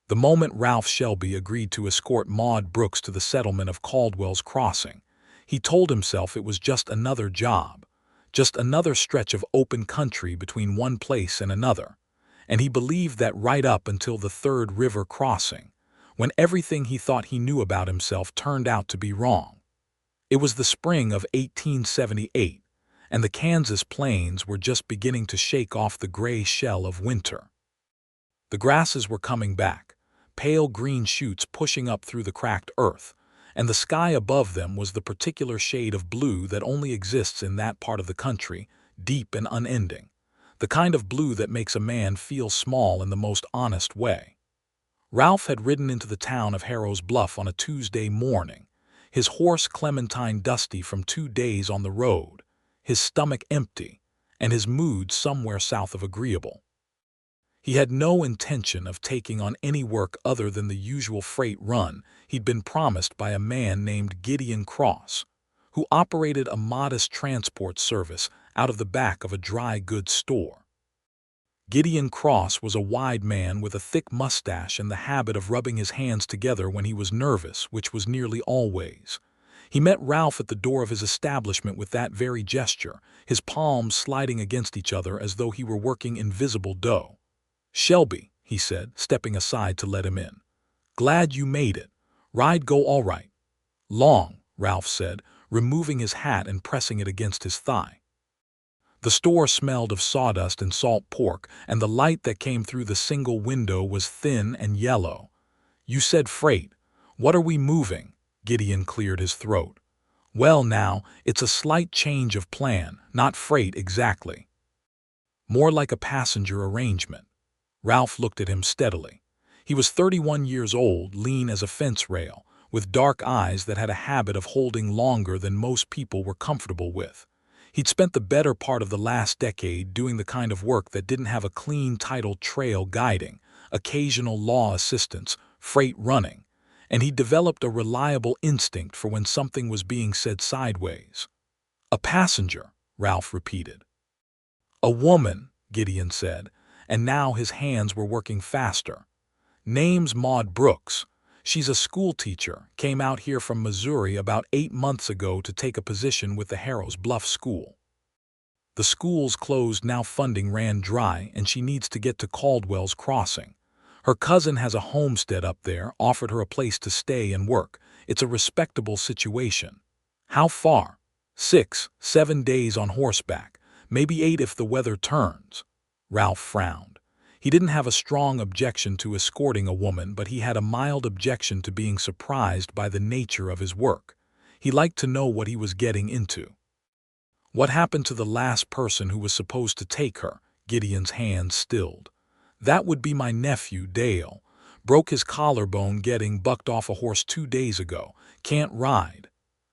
The moment Ralph Shelby agreed to escort Maude Brooks to the settlement of Caldwell's Crossing, he told himself it was just another job, just another stretch of open country between one place and another, and he believed that right up until the third river crossing, when everything he thought he knew about himself turned out to be wrong. It was the spring of 1878, and the Kansas plains were just beginning to shake off the gray shell of winter. The grasses were coming back, pale green shoots pushing up through the cracked earth, and the sky above them was the particular shade of blue that only exists in that part of the country, deep and unending, the kind of blue that makes a man feel small in the most honest way. Ralph had ridden into the town of Harrow's Bluff on a Tuesday morning, his horse Clementine dusty from 2 days on the road, his stomach empty, and his mood somewhere south of agreeable. He had no intention of taking on any work other than the usual freight run he'd been promised by a man named Gideon Cross, who operated a modest transport service out of the back of a dry goods store. Gideon Cross was a wide man with a thick mustache and the habit of rubbing his hands together when he was nervous, which was nearly always. He met Ralph at the door of his establishment with that very gesture, his palms sliding against each other as though he were working invisible dough. "Shelby," he said, stepping aside to let him in. "Glad you made it. Ride go all right?" "Long," Ralph said, removing his hat and pressing it against his thigh. The store smelled of sawdust and salt pork, and the light that came through the single window was thin and yellow. "You said freight. What are we moving?" Gideon cleared his throat. "Well now, it's a slight change of plan, not freight exactly. More like a passenger arrangement." Ralph looked at him steadily. He was 31 years old, lean as a fence rail, with dark eyes that had a habit of holding longer than most people were comfortable with. He'd spent the better part of the last decade doing the kind of work that didn't have a clean title trail guiding, occasional law assistance, freight running, and he'd developed a reliable instinct for when something was being said sideways. "A passenger," Ralph repeated. "A woman," Gideon said, and now his hands were working faster. "Name's Maude Brooks. She's a schoolteacher, came out here from Missouri about 8 months ago to take a position with the Harrow's Bluff School. The school's closed now, funding ran dry, and she needs to get to Caldwell's Crossing. Her cousin has a homestead up there, offered her a place to stay and work. It's a respectable situation." "How far?" 6, 7 days on horseback, maybe 8 if the weather turns." Ralph frowned. He didn't have a strong objection to escorting a woman, but he had a mild objection to being surprised by the nature of his work. He liked to know what he was getting into. "What happened to the last person who was supposed to take her?" Gideon's hands stilled. "That would be my nephew, Dale. Broke his collarbone getting bucked off a horse 2 days ago. Can't ride.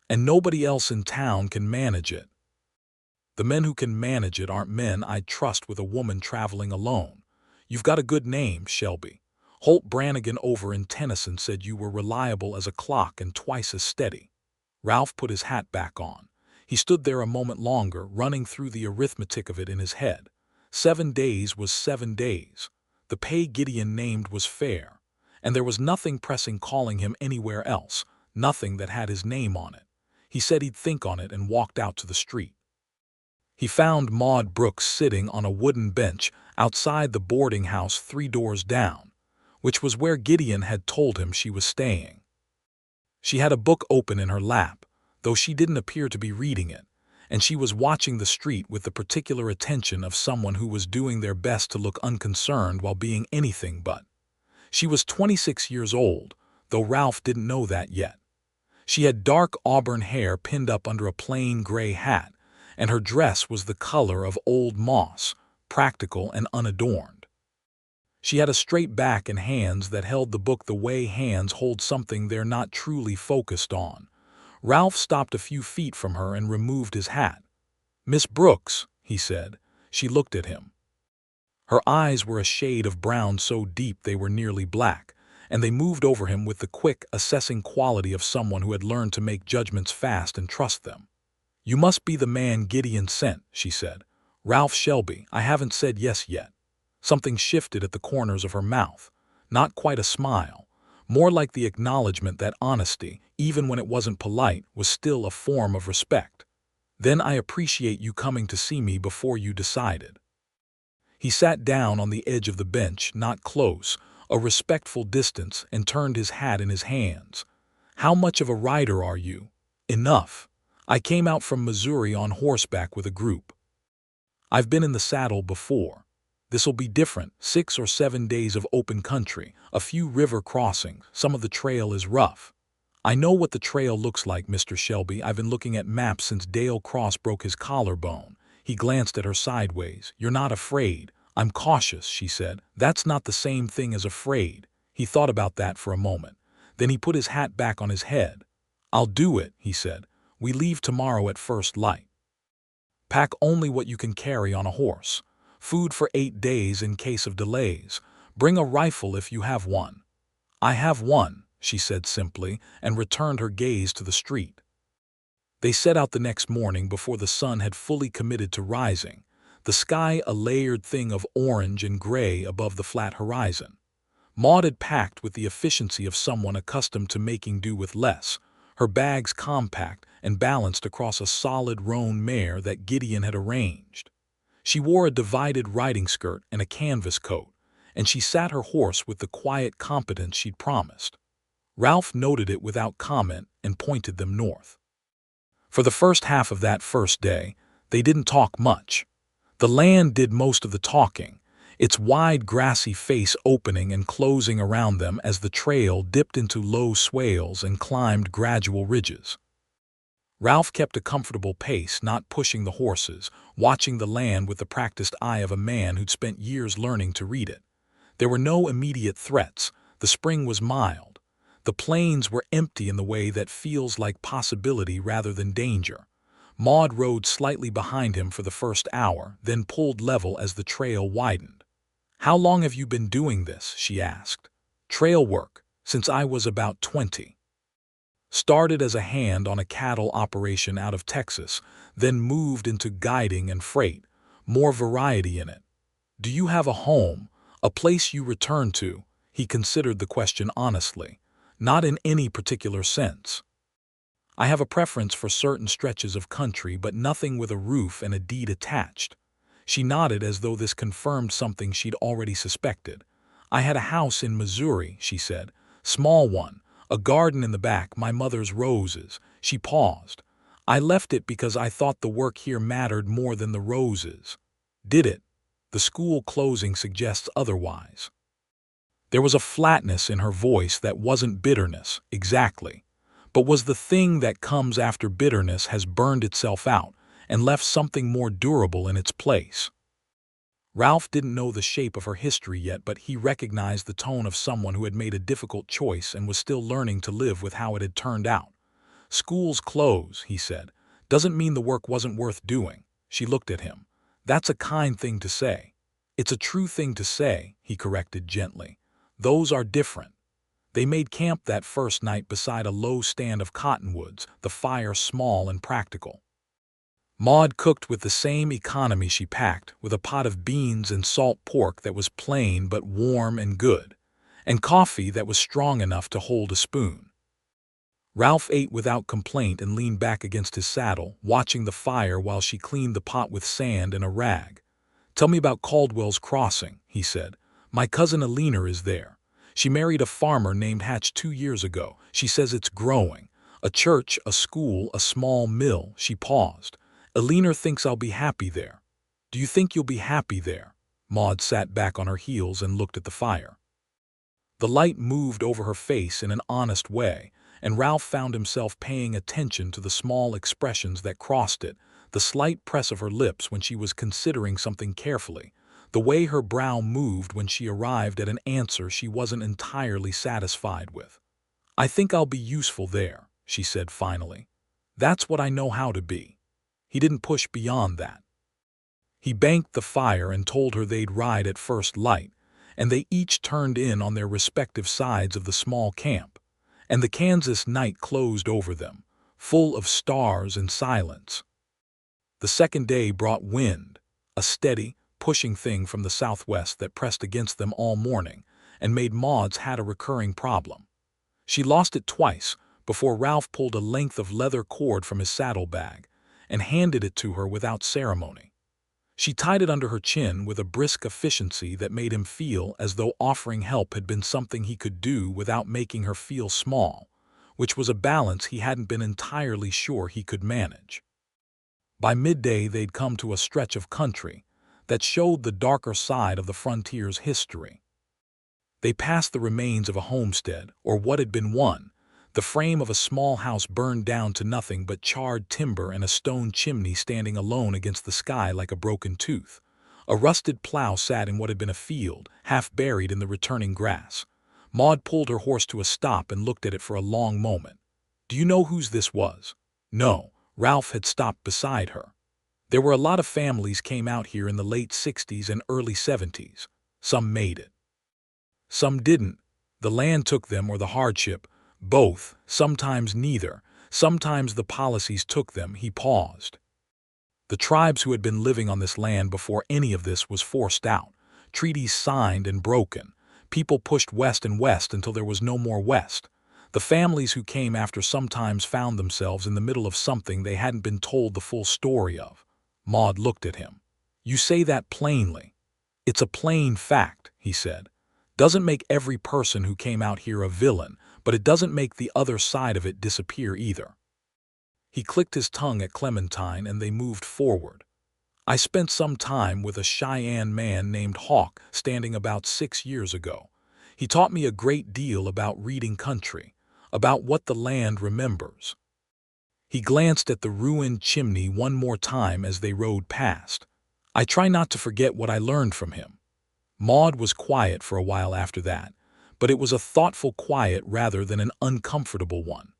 And nobody else in town can manage it." "The men who can manage it aren't men I'd trust with a woman traveling alone. You've got a good name, Shelby. Holt Brannigan over in Tennyson said you were reliable as a clock and twice as steady." Ralph put his hat back on. He stood there a moment longer, running through the arithmetic of it in his head. 7 days was 7 days. The pay Gideon named was fair, and there was nothing pressing calling him anywhere else, nothing that had his name on it. He said he'd think on it and walked out to the street. He found Maude Brooks sitting on a wooden bench outside the boarding house 3 doors down, which was where Gideon had told him she was staying. She had a book open in her lap, though she didn't appear to be reading it, and she was watching the street with the particular attention of someone who was doing their best to look unconcerned while being anything but. She was 26 years old, though Ralph didn't know that yet. She had dark auburn hair pinned up under a plain gray hat, and her dress was the color of old moss, practical and unadorned. She had a straight back and hands that held the book the way hands hold something they're not truly focused on. Ralph stopped a few feet from her and removed his hat. "Miss Brooks," he said. She looked at him. Her eyes were a shade of brown so deep they were nearly black, and they moved over him with the quick, assessing quality of someone who had learned to make judgments fast and trust them. "You must be the man Gideon sent," she said. "Ralph Shelby. I haven't said yes yet." Something shifted at the corners of her mouth. Not quite a smile, more like the acknowledgement that honesty, even when it wasn't polite, was still a form of respect. "Then I appreciate you coming to see me before you decided." He sat down on the edge of the bench, not close, a respectful distance, and turned his hat in his hands. "How much of a rider are you?" "Enough. I came out from Missouri on horseback with a group. I've been in the saddle before. This'll be different, 6 or 7 days of open country, a few river crossings, some of the trail is rough." "I know what the trail looks like, Mr. Shelby. I've been looking at maps since Dale Cross broke his collarbone." He glanced at her sideways. "You're not afraid." "I'm cautious," she said. "That's not the same thing as afraid." He thought about that for a moment. Then he put his hat back on his head. "I'll do it," he said. "We leave tomorrow at first light. Pack only what you can carry on a horse. Food for 8 days in case of delays. Bring a rifle if you have one." "I have one," she said simply, and returned her gaze to the street. They set out the next morning before the sun had fully committed to rising, the sky a layered thing of orange and gray above the flat horizon. Maude had packed with the efficiency of someone accustomed to making do with less, her bags compact and balanced across a solid roan mare that Gideon had arranged. She wore a divided riding skirt and a canvas coat, and she sat her horse with the quiet competence she'd promised. Ralph noted it without comment and pointed them north. For the first half of that first day, they didn't talk much. The land did most of the talking, its wide grassy face opening and closing around them as the trail dipped into low swales and climbed gradual ridges. Ralph kept a comfortable pace, not pushing the horses, watching the land with the practiced eye of a man who'd spent years learning to read it. There were no immediate threats. The spring was mild. The plains were empty in the way that feels like possibility rather than danger. Maude rode slightly behind him for the first hour, then pulled level as the trail widened. "How long have you been doing this?" she asked. "Trail work, since I was about 20. Started as a hand on a cattle operation out of Texas, then moved into guiding and freight, more variety in it." "Do you have a home, a place you return to?" He considered the question honestly. "Not in any particular sense. I have a preference for certain stretches of country, but nothing with a roof and a deed attached." She nodded as though this confirmed something she'd already suspected. "I had a house in Missouri," she said. "Small one, a garden in the back, my mother's roses." She paused. "I left it because I thought the work here mattered more than the roses." "Did it?" The school closing suggests otherwise. There was a flatness in her voice that wasn't bitterness, exactly, but was the thing that comes after bitterness has burned itself out and left something more durable in its place. Ralph didn't know the shape of her history yet, but he recognized the tone of someone who had made a difficult choice and was still learning to live with how it had turned out. "Schools close," he said. "Doesn't mean the work wasn't worth doing." She looked at him. "That's a kind thing to say." "It's a true thing to say," he corrected gently. "Those are different." They made camp that first night beside a low stand of cottonwoods, the fire small and practical. Maude cooked with the same economy she packed, with a pot of beans and salt pork that was plain but warm and good, and coffee that was strong enough to hold a spoon. Ralph ate without complaint and leaned back against his saddle, watching the fire while she cleaned the pot with sand and a rag. "Tell me about Caldwell's Crossing," he said. "My cousin Alina is there. She married a farmer named Hatch 2 years ago. She says it's growing. A church, a school, a small mill." She paused. "Alina thinks I'll be happy there." "Do you think you'll be happy there?" Maude sat back on her heels and looked at the fire. The light moved over her face in an honest way, and Ralph found himself paying attention to the small expressions that crossed it, the slight press of her lips when she was considering something carefully, the way her brow moved when she arrived at an answer she wasn't entirely satisfied with. "I think I'll be useful there," she said finally. "That's what I know how to be." He didn't push beyond that. He banked the fire and told her they'd ride at first light, and they each turned in on their respective sides of the small camp, and the Kansas night closed over them, full of stars and silence. The second day brought wind, a steady, pushing thing from the southwest that pressed against them all morning, and made Maude's hat a recurring problem. She lost it twice before Ralph pulled a length of leather cord from his saddlebag and handed it to her without ceremony. She tied it under her chin with a brisk efficiency that made him feel as though offering help had been something he could do without making her feel small, which was a balance he hadn't been entirely sure he could manage. By midday they'd come to a stretch of country that showed the darker side of the frontier's history. They passed the remains of a homestead, or what had been one, the frame of a small house burned down to nothing but charred timber and a stone chimney standing alone against the sky like a broken tooth. A rusted plow sat in what had been a field, half buried in the returning grass. Maude pulled her horse to a stop and looked at it for a long moment. "Do you know whose this was?" No. Ralph had stopped beside her. There were a lot of families came out here in the late 60s and early 70s. Some made it. Some didn't. The land took them, or the hardship. Both, sometimes neither. Sometimes the policies took them. He paused. The tribes who had been living on this land before any of this was forced out. Treaties signed and broken. People pushed west and west until there was no more west. The families who came after sometimes found themselves in the middle of something they hadn't been told the full story of. Maude looked at him. "You say that plainly." "It's a plain fact," he said. "Doesn't make every person who came out here a villain, but it doesn't make the other side of it disappear either." He clicked his tongue at Clementine and they moved forward. "I spent some time with a Cheyenne man named Hawk standing about 6 years ago. He taught me a great deal about reading country, about what the land remembers." He glanced at the ruined chimney one more time as they rode past. "I try not to forget what I learned from him." Maude was quiet for a while after that, but it was a thoughtful quiet rather than an uncomfortable one.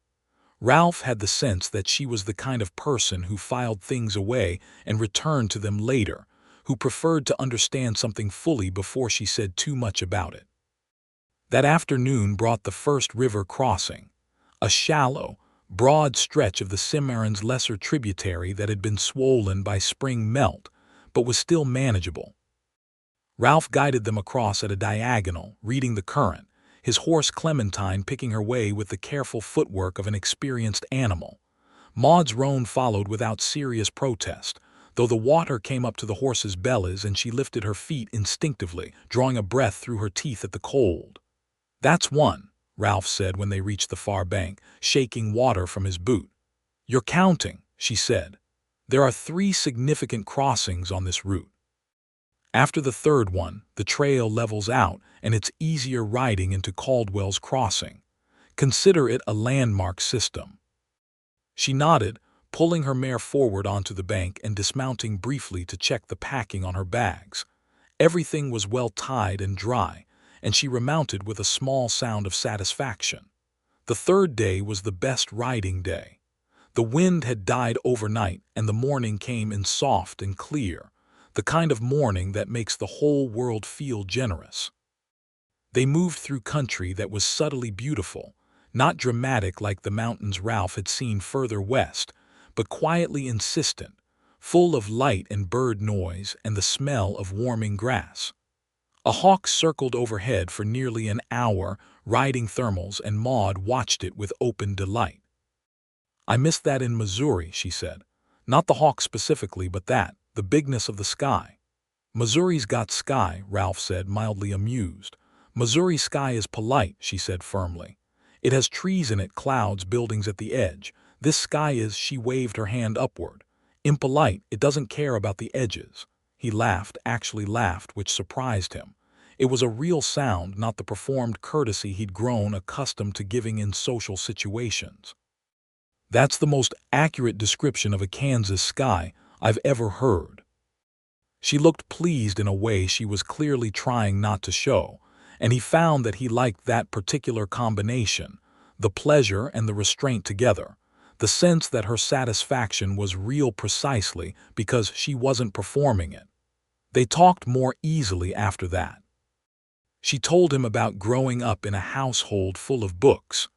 Ralph had the sense that she was the kind of person who filed things away and returned to them later, who preferred to understand something fully before she said too much about it. That afternoon brought the first river crossing, a shallow, broad stretch of the Cimarron's lesser tributary that had been swollen by spring melt, but was still manageable. Ralph guided them across at a diagonal, reading the current, his horse Clementine picking her way with the careful footwork of an experienced animal. Maude's roan followed without serious protest, though the water came up to the horse's bellies and she lifted her feet instinctively, drawing a breath through her teeth at the cold. "That's one," Ralph said when they reached the far bank, shaking water from his boot. "You're counting," she said. "There are 3 significant crossings on this route. After the third one, the trail levels out and it's easier riding into Caldwell's Crossing. Consider it a landmark system." She nodded, pulling her mare forward onto the bank and dismounting briefly to check the packing on her bags. Everything was well tied and dry, and she remounted with a small sound of satisfaction. The third day was the best riding day. The wind had died overnight and the morning came in soft and clear, the kind of morning that makes the whole world feel generous. They moved through country that was subtly beautiful, not dramatic like the mountains Ralph had seen further west, but quietly insistent, full of light and bird noise and the smell of warming grass. A hawk circled overhead for nearly an hour, riding thermals, and Maude watched it with open delight. "I missed that in Missouri," she said. "Not the hawk specifically, but that, the bigness of the sky." "Missouri's got sky," Ralph said, mildly amused. "Missouri sky is polite," she said firmly. "It has trees in it, clouds, buildings at the edge. This sky is," she waved her hand upward, "impolite. It doesn't care about the edges." He laughed, actually laughed, which surprised him. It was a real sound, not the performed courtesy he'd grown accustomed to giving in social situations. "That's the most accurate description of a Kansas sky I've ever heard." She looked pleased in a way she was clearly trying not to show, and he found that he liked that particular combination, the pleasure and the restraint together, the sense that her satisfaction was real precisely because she wasn't performing it. They talked more easily after that. She told him about growing up in a household full of books.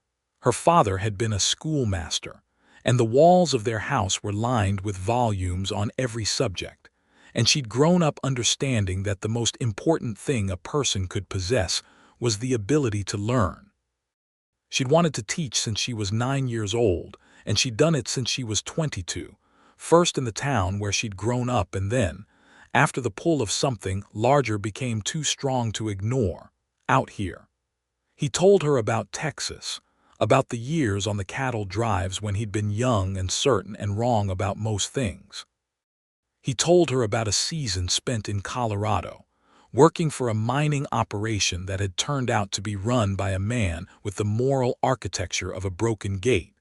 Her father had been a schoolmaster, and the walls of their house were lined with volumes on every subject, and she'd grown up understanding that the most important thing a person could possess was the ability to learn. She'd wanted to teach since she was 9 years old, and she'd done it since she was 22, first in the town where she'd grown up and then, after the pull of something larger became too strong to ignore, out here. He told her about Texas, about the years on the cattle drives when he'd been young and certain and wrong about most things. He told her about a season spent in Colorado, working for a mining operation that had turned out to be run by a man with the moral architecture of a broken gate,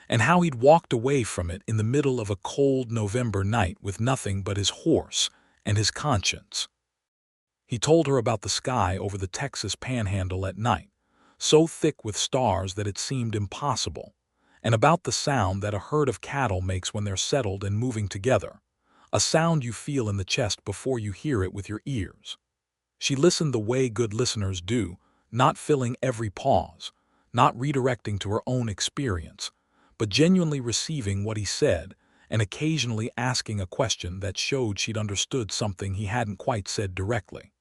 and how he'd walked away from it in the middle of a cold November night with nothing but his horse and his conscience. He told her about the sky over the Texas Panhandle at night, so thick with stars that it seemed impossible, and about the sound that a herd of cattle makes when they're settled and moving together, a sound you feel in the chest before you hear it with your ears. She listened the way good listeners do, not filling every pause, not redirecting to her own experience, but genuinely receiving what he said and occasionally asking a question that showed she'd understood something he hadn't quite said directly.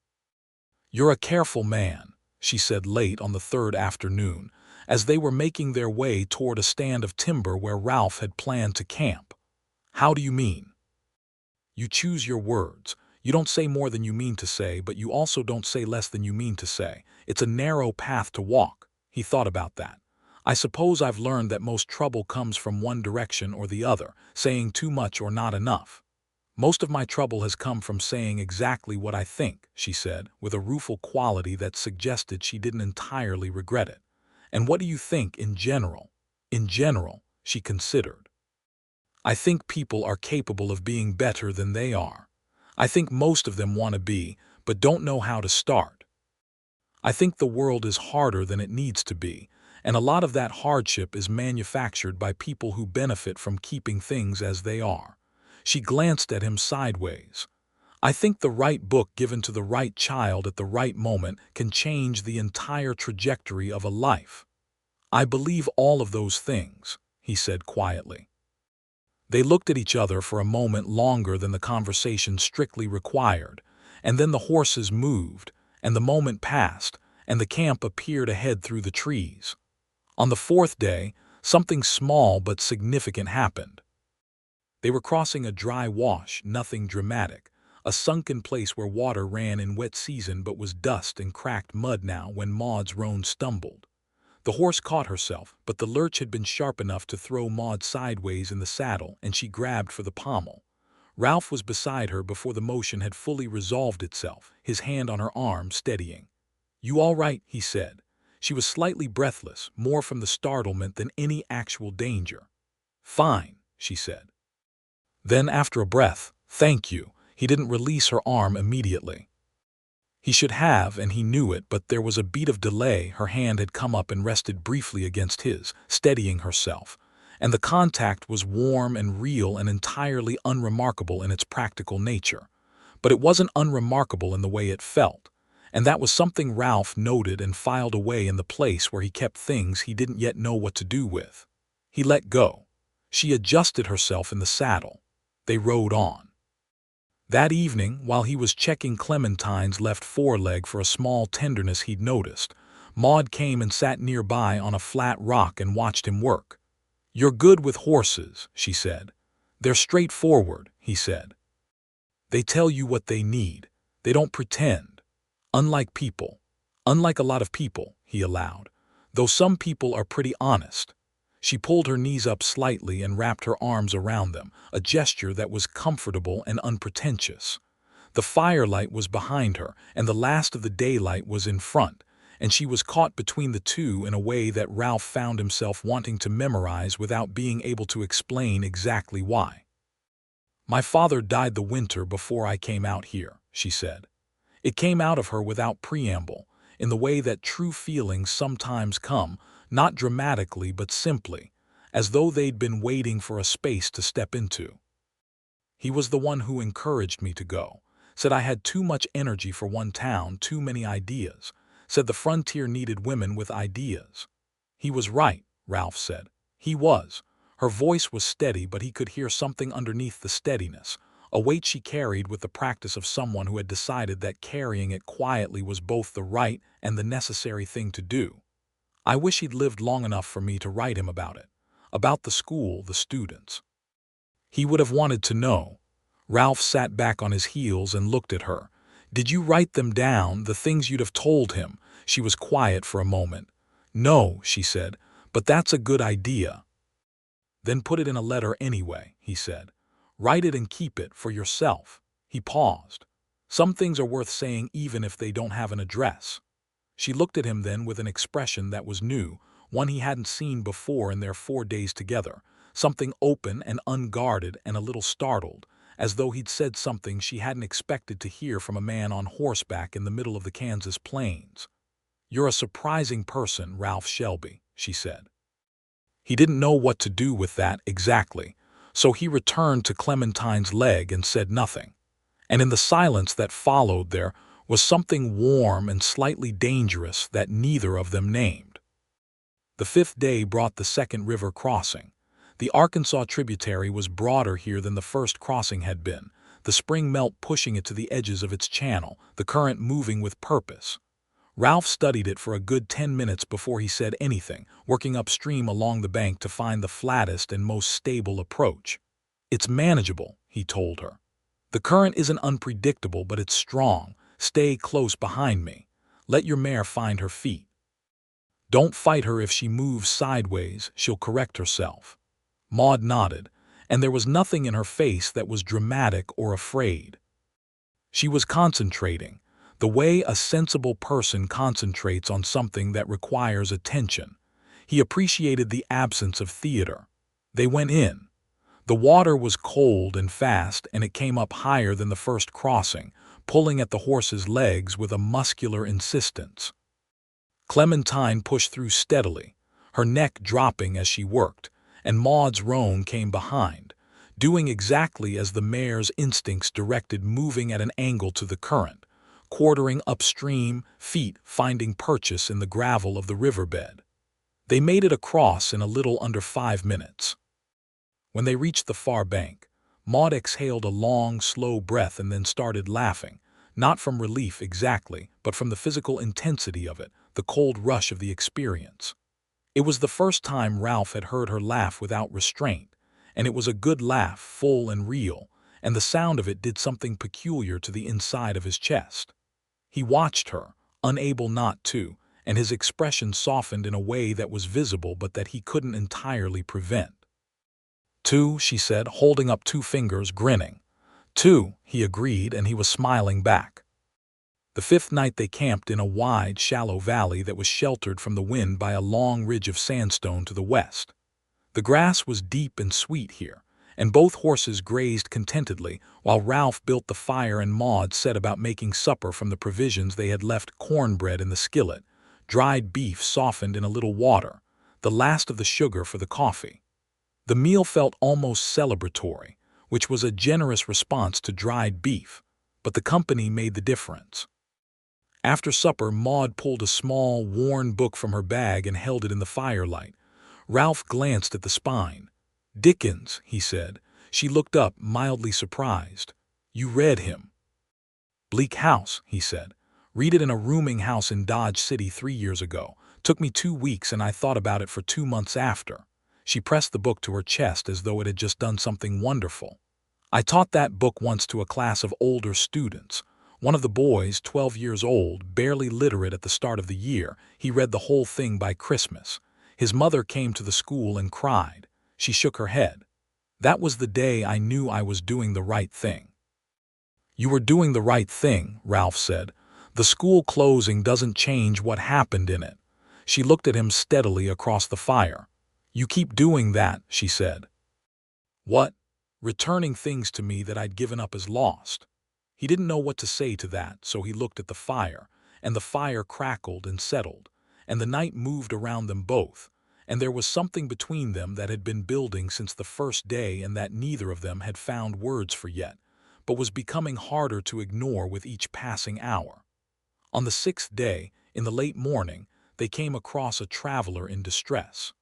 "You're a careful man," she said late on the third afternoon, as they were making their way toward a stand of timber where Ralph had planned to camp. "How do you mean?" "You choose your words. You don't say more than you mean to say, but you also don't say less than you mean to say. It's a narrow path to walk." He thought about that. "I suppose I've learned that most trouble comes from one direction or the other, saying too much or not enough. Most of my trouble has come from saying exactly what I think," she said, with a rueful quality that suggested she didn't entirely regret it. "And what do you think in general?" "In general," she considered. "I think people are capable of being better than they are. I think most of them want to be, but don't know how to start. I think the world is harder than it needs to be, and a lot of that hardship is manufactured by people who benefit from keeping things as they are." She glanced at him sideways. "I think the right book given to the right child at the right moment can change the entire trajectory of a life." "I believe all of those things," he said quietly. They looked at each other for a moment longer than the conversation strictly required, and then the horses moved, and the moment passed, and the camp appeared ahead through the trees. On the fourth day, something small but significant happened. They were crossing a dry wash, nothing dramatic, a sunken place where water ran in wet season but was dust and cracked mud now when Maude's roan stumbled. The horse caught herself, but the lurch had been sharp enough to throw Maude sideways in the saddle, and she grabbed for the pommel. Ralph was beside her before the motion had fully resolved itself, his hand on her arm steadying. "You all right?" he said. She was slightly breathless, more from the startlement than any actual danger. "Fine," she said. Then, after a breath, "Thank you." He didn't release her arm immediately. He should have, and he knew it, but there was a beat of delay. Her hand had come up and rested briefly against his, steadying herself, and the contact was warm and real and entirely unremarkable in its practical nature. But it wasn't unremarkable in the way it felt, and that was something Ralph noted and filed away in the place where he kept things he didn't yet know what to do with. He let go. She adjusted herself in the saddle. They rode on. That evening, while he was checking Clementine's left foreleg for a small tenderness he'd noticed, Maude came and sat nearby on a flat rock and watched him work. "You're good with horses," she said. "They're straightforward," he said. "They tell you what they need. They don't pretend. Unlike people. Unlike a lot of people," he allowed. "Though some people are pretty honest." She pulled her knees up slightly and wrapped her arms around them, a gesture that was comfortable and unpretentious. The firelight was behind her, and the last of the daylight was in front, and she was caught between the two in a way that Ralph found himself wanting to memorize without being able to explain exactly why. "My father died the winter before I came out here," she said. It came out of her without preamble, in the way that true feelings sometimes come, not dramatically but simply, as though they'd been waiting for a space to step into. "He was the one who encouraged me to go, said I had too much energy for one town, too many ideas, said the frontier needed women with ideas." "He was right," Ralph said. "He was." Her voice was steady, but he could hear something underneath the steadiness, a weight she carried with the practice of someone who had decided that carrying it quietly was both the right and the necessary thing to do. I wish he'd lived long enough for me to write him about it, about the school, the students. He would have wanted to know. Ralph sat back on his heels and looked at her. Did you write them down, the things you'd have told him? She was quiet for a moment. No, she said, but that's a good idea. Then put it in a letter anyway, he said. Write it and keep it for yourself. He paused. Some things are worth saying even if they don't have an address. She looked at him then with an expression that was new, one he hadn't seen before in their 4 days together, something open and unguarded and a little startled, as though he'd said something she hadn't expected to hear from a man on horseback in the middle of the Kansas plains. You're a surprising person, Ralph Shelby, she said. He didn't know what to do with that exactly, so he returned to Clementine's leg and said nothing. And in the silence that followed there was something warm and slightly dangerous that neither of them named. The 5th day brought the second river crossing. The Arkansas tributary was broader here than the first crossing had been, the spring melt pushing it to the edges of its channel, the current moving with purpose. Ralph studied it for a good 10 minutes before he said anything, working upstream along the bank to find the flattest and most stable approach. It's manageable, he told her. The current isn't unpredictable, but it's strong. Stay close behind me. Let your mare find her feet. Don't fight her if she moves sideways, she'll correct herself. Maude nodded, and there was nothing in her face that was dramatic or afraid. She was concentrating, the way a sensible person concentrates on something that requires attention. He appreciated the absence of theater. They went in. The water was cold and fast, and it came up higher than the first crossing, pulling at the horse's legs with a muscular insistence. Clementine pushed through steadily, her neck dropping as she worked, and Maude's roan came behind, doing exactly as the mare's instincts directed, moving at an angle to the current, quartering upstream, feet finding purchase in the gravel of the riverbed. They made it across in a little under 5 minutes. When they reached the far bank, Maude exhaled a long, slow breath and then started laughing, not from relief exactly, but from the physical intensity of it, the cold rush of the experience. It was the first time Ralph had heard her laugh without restraint, and it was a good laugh, full and real, and the sound of it did something peculiar to the inside of his chest. He watched her, unable not to, and his expression softened in a way that was visible but that he couldn't entirely prevent. 2, she said, holding up 2 fingers, grinning. 2, he agreed, and he was smiling back. The 5th night they camped in a wide, shallow valley that was sheltered from the wind by a long ridge of sandstone to the west. The grass was deep and sweet here, and both horses grazed contentedly while Ralph built the fire and Maude set about making supper from the provisions they had left: cornbread in the skillet, dried beef softened in a little water, the last of the sugar for the coffee. The meal felt almost celebratory, which was a generous response to dried beef, but the company made the difference. After supper, Maude pulled a small, worn book from her bag and held it in the firelight. Ralph glanced at the spine. Dickens, he said. She looked up, mildly surprised. You read him. Bleak House, he said. Read it in a rooming house in Dodge City 3 years ago. Took me 2 weeks and I thought about it for 2 months after. She pressed the book to her chest as though it had just done something wonderful. I taught that book once to a class of older students. One of the boys, 12 years old, barely literate at the start of the year, he read the whole thing by Christmas. His mother came to the school and cried. She shook her head. That was the day I knew I was doing the right thing. You were doing the right thing, Ralph said. The school closing doesn't change what happened in it. She looked at him steadily across the fire. You keep doing that, she said. What? Returning things to me that I'd given up as lost. He didn't know what to say to that, so he looked at the fire, and the fire crackled and settled, and the night moved around them both, and there was something between them that had been building since the first day and that neither of them had found words for yet, but was becoming harder to ignore with each passing hour. On the 6th day, in the late morning, they came across a traveler in distress.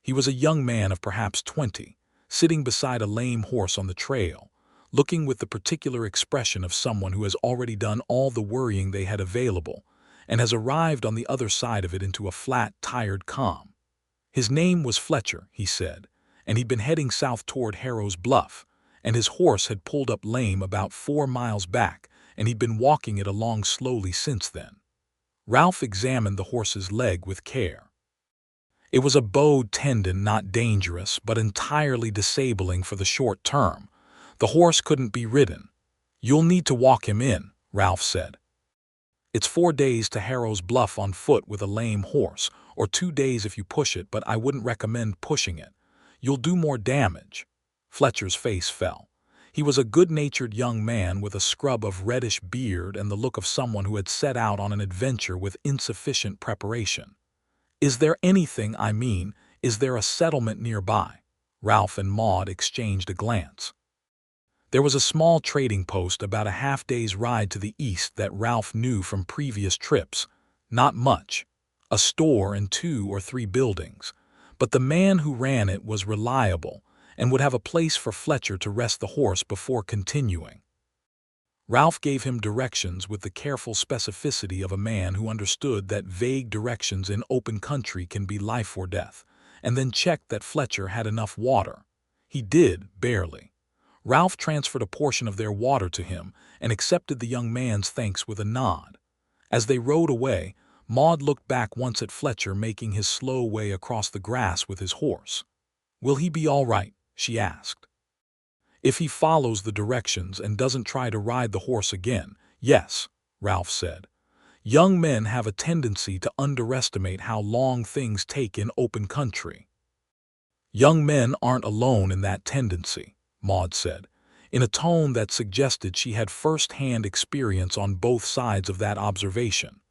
He was a young man of perhaps 20, sitting beside a lame horse on the trail, looking with the particular expression of someone who has already done all the worrying they had available and has arrived on the other side of it into a flat, tired calm. His name was Fletcher, he said, and he'd been heading south toward Harrow's Bluff, and his horse had pulled up lame about 4 miles back, and he'd been walking it along slowly since then. Ralph examined the horse's leg with care. It was a bowed tendon, not dangerous, but entirely disabling for the short term. The horse couldn't be ridden. "You'll need to walk him in," Ralph said. "It's 4 days to Harrow's Bluff on foot with a lame horse, or 2 days if you push it, but I wouldn't recommend pushing it. You'll do more damage." Fletcher's face fell. He was a good-natured young man with a scrub of reddish beard and the look of someone who had set out on an adventure with insufficient preparation. "Is there anything, is there a settlement nearby?" Ralph and Maude exchanged a glance. There was a small trading post about a half-day's ride to the east that Ralph knew from previous trips. Not much. A store and 2 or 3 buildings. But the man who ran it was reliable and would have a place for Fletcher to rest the horse before continuing. Ralph gave him directions with the careful specificity of a man who understood that vague directions in open country can be life or death, and then checked that Fletcher had enough water. He did, barely. Ralph transferred a portion of their water to him and accepted the young man's thanks with a nod. As they rode away, Maude looked back once at Fletcher making his slow way across the grass with his horse. "Will he be all right?" she asked. "If he follows the directions and doesn't try to ride the horse again, yes," Ralph said. "Young men have a tendency to underestimate how long things take in open country." "Young men aren't alone in that tendency," Maude said, in a tone that suggested she had first-hand experience on both sides of that observation.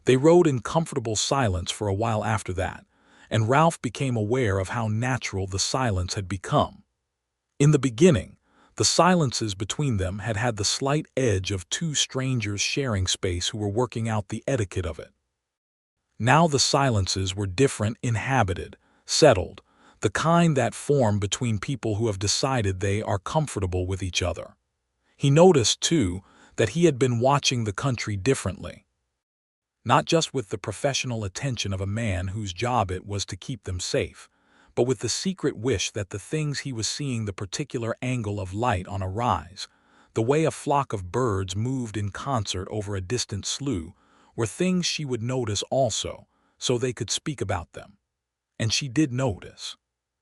They rode in comfortable silence for a while after that, and Ralph became aware of how natural the silence had become. In the beginning, the silences between them had had the slight edge of 2 strangers sharing space who were working out the etiquette of it. Now the silences were different, inhabited, settled, the kind that form between people who have decided they are comfortable with each other. He noticed, too, that he had been watching the country differently. Not just with the professional attention of a man whose job it was to keep them safe, but with the secret wish that the things he was seeing, the particular angle of light on a rise, the way a flock of birds moved in concert over a distant slough, were things she would notice also, so they could speak about them. And she did notice.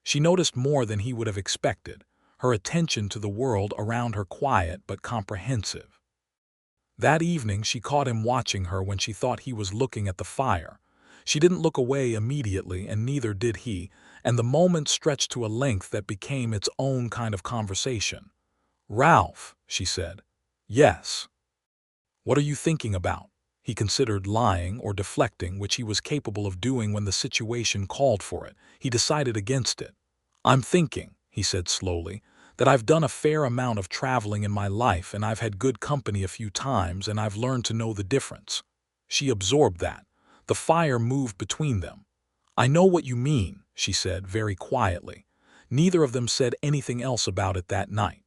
She noticed more than he would have expected, her attention to the world around her quiet but comprehensive. That evening she caught him watching her when she thought he was looking at the fire. She didn't look away immediately, and neither did he, and the moment stretched to a length that became its own kind of conversation. "Ralph," she said. "Yes." "What are you thinking about?" He considered lying or deflecting, which he was capable of doing when the situation called for it. He decided against it. "I'm thinking," he said slowly, "that I've done a fair amount of traveling in my life, and I've had good company a few times, and I've learned to know the difference." She absorbed that. The fire moved between them. "I know what you mean," she said very quietly. Neither of them said anything else about it that night.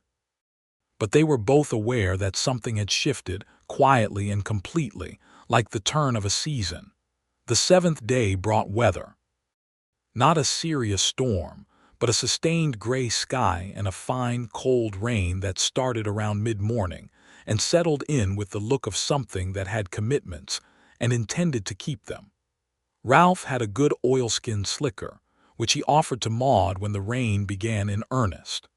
But they were both aware that something had shifted, quietly and completely, like the turn of a season. The 7th day brought weather. Not a serious storm, but a sustained gray sky and a fine, cold rain that started around mid-morning and settled in with the look of something that had commitments and intended to keep them. Ralph had a good oilskin slicker, which he offered to Maude when the rain began in earnest.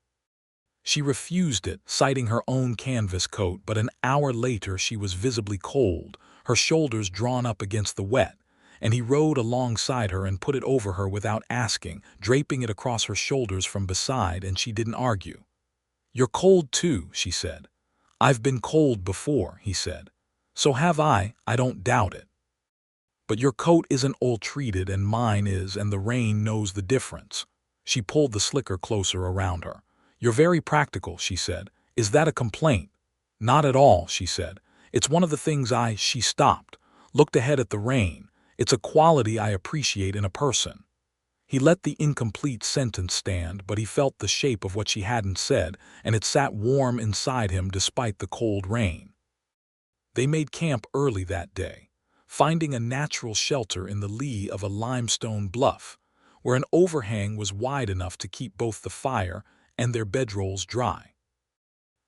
She refused it, citing her own canvas coat, but an hour later she was visibly cold, her shoulders drawn up against the wet, and he rode alongside her and put it over her without asking, draping it across her shoulders from beside, and she didn't argue. "You're cold too," she said. "I've been cold before," he said. "So have I don't doubt it. But your coat isn't oil-treated and mine is, and the rain knows the difference." She pulled the slicker closer around her. "You're very practical," she said. "Is that a complaint?" "Not at all," she said. "It's one of the things She stopped, looked ahead at the rain. "It's a quality I appreciate in a person." He let the incomplete sentence stand, but he felt the shape of what she hadn't said, and it sat warm inside him despite the cold rain. They made camp early that day, finding a natural shelter in the lee of a limestone bluff, where an overhang was wide enough to keep both the fire and their bedrolls dry.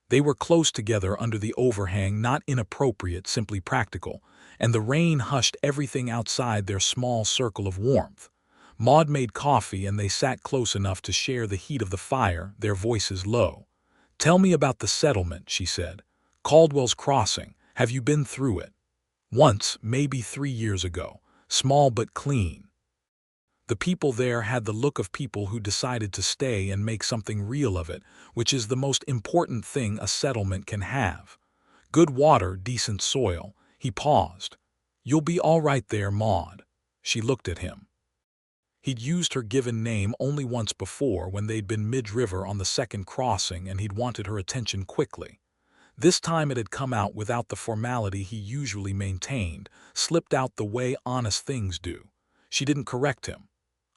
They were close together under the overhang, not inappropriate, simply practical, and the rain hushed everything outside their small circle of warmth. Maude made coffee and they sat close enough to share the heat of the fire, their voices low. "Tell me about the settlement," she said. "Caldwell's Crossing. Have you been through it?" "Once, maybe 3 years ago. Small but clean." The people there had the look of people who decided to stay and make something real of it, which is the most important thing a settlement can have. Good water, decent soil. He paused. "You'll be all right there, Maude." She looked at him. He'd used her given name only once before, when they'd been mid-river on the second crossing and he'd wanted her attention quickly. This time it had come out without the formality he usually maintained, slipped out the way honest things do. She didn't correct him.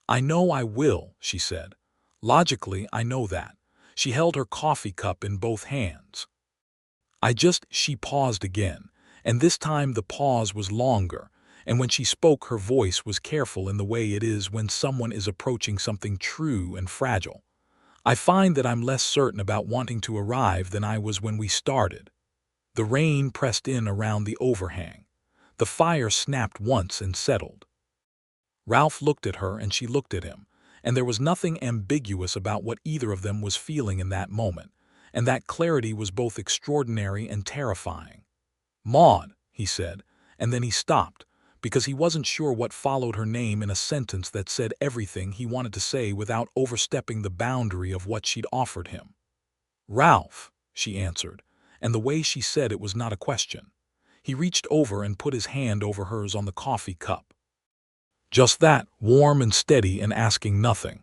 "I know I will," she said. "Logically, I know that." She held her coffee cup in both hands. She paused again, and this time the pause was longer, and when she spoke her voice was careful in the way it is when someone is approaching something true and fragile. "I find that I'm less certain about wanting to arrive than I was when we started." The rain pressed in around the overhang. The fire snapped once and settled. Ralph looked at her and she looked at him, and there was nothing ambiguous about what either of them was feeling in that moment, and that clarity was both extraordinary and terrifying. "Maude," he said, and then he stopped, because he wasn't sure what followed her name in a sentence that said everything he wanted to say without overstepping the boundary of what she'd offered him. "Ralph," she answered, and the way she said it was not a question. He reached over and put his hand over hers on the coffee cup. Just that, warm and steady and asking nothing.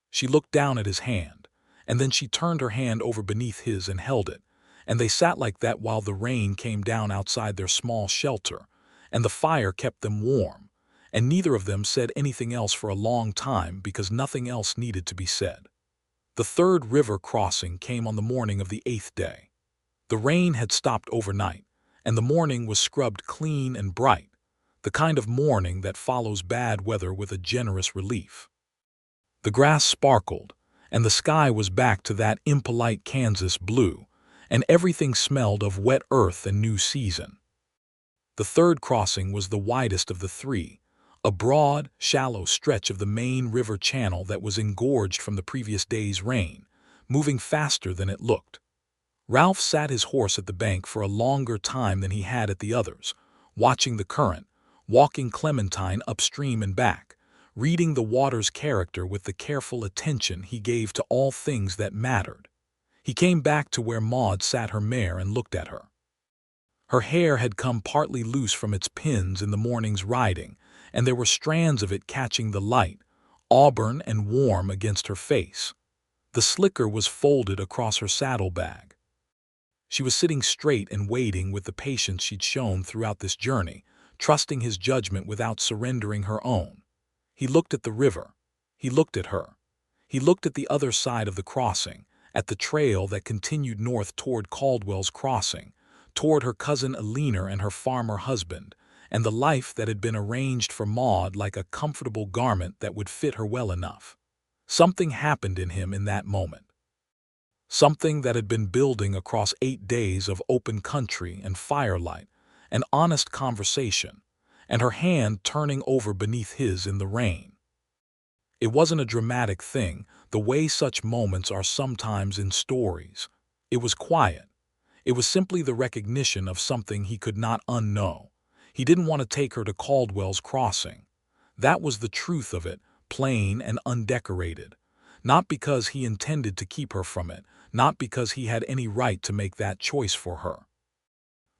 She looked down at his hand, and then she turned her hand over beneath his and held it, and they sat like that while the rain came down outside their small shelter, and the fire kept them warm, and neither of them said anything else for a long time because nothing else needed to be said. The third river crossing came on the morning of the 8th day. The rain had stopped overnight, and the morning was scrubbed clean and bright, the kind of morning that follows bad weather with a generous relief. The grass sparkled, and the sky was back to that impolite Kansas blue, and everything smelled of wet earth and new season. The third crossing was the widest of the three, a broad, shallow stretch of the main river channel that was engorged from the previous day's rain, moving faster than it looked. Ralph sat his horse at the bank for a longer time than he had at the others, watching the current, walking Clementine upstream and back, reading the water's character with the careful attention he gave to all things that mattered. He came back to where Maude sat her mare and looked at her. Her hair had come partly loose from its pins in the morning's riding, and there were strands of it catching the light, auburn and warm against her face. The slicker was folded across her saddlebag. She was sitting straight and waiting with the patience she'd shown throughout this journey, trusting his judgment without surrendering her own. He looked at the river. He looked at her. He looked at the other side of the crossing, at the trail that continued north toward Caldwell's Crossing, toward her cousin Eleanor and her farmer husband, and the life that had been arranged for Maude like a comfortable garment that would fit her well enough. Something happened in him in that moment. Something that had been building across 8 days of open country and firelight, an honest conversation, and her hand turning over beneath his in the rain. It wasn't a dramatic thing, the way such moments are sometimes in stories. It was quiet. It was simply the recognition of something he could not unknow. He didn't want to take her to Caldwell's Crossing. That was the truth of it, plain and undecorated. Not because he intended to keep her from it, not because he had any right to make that choice for her,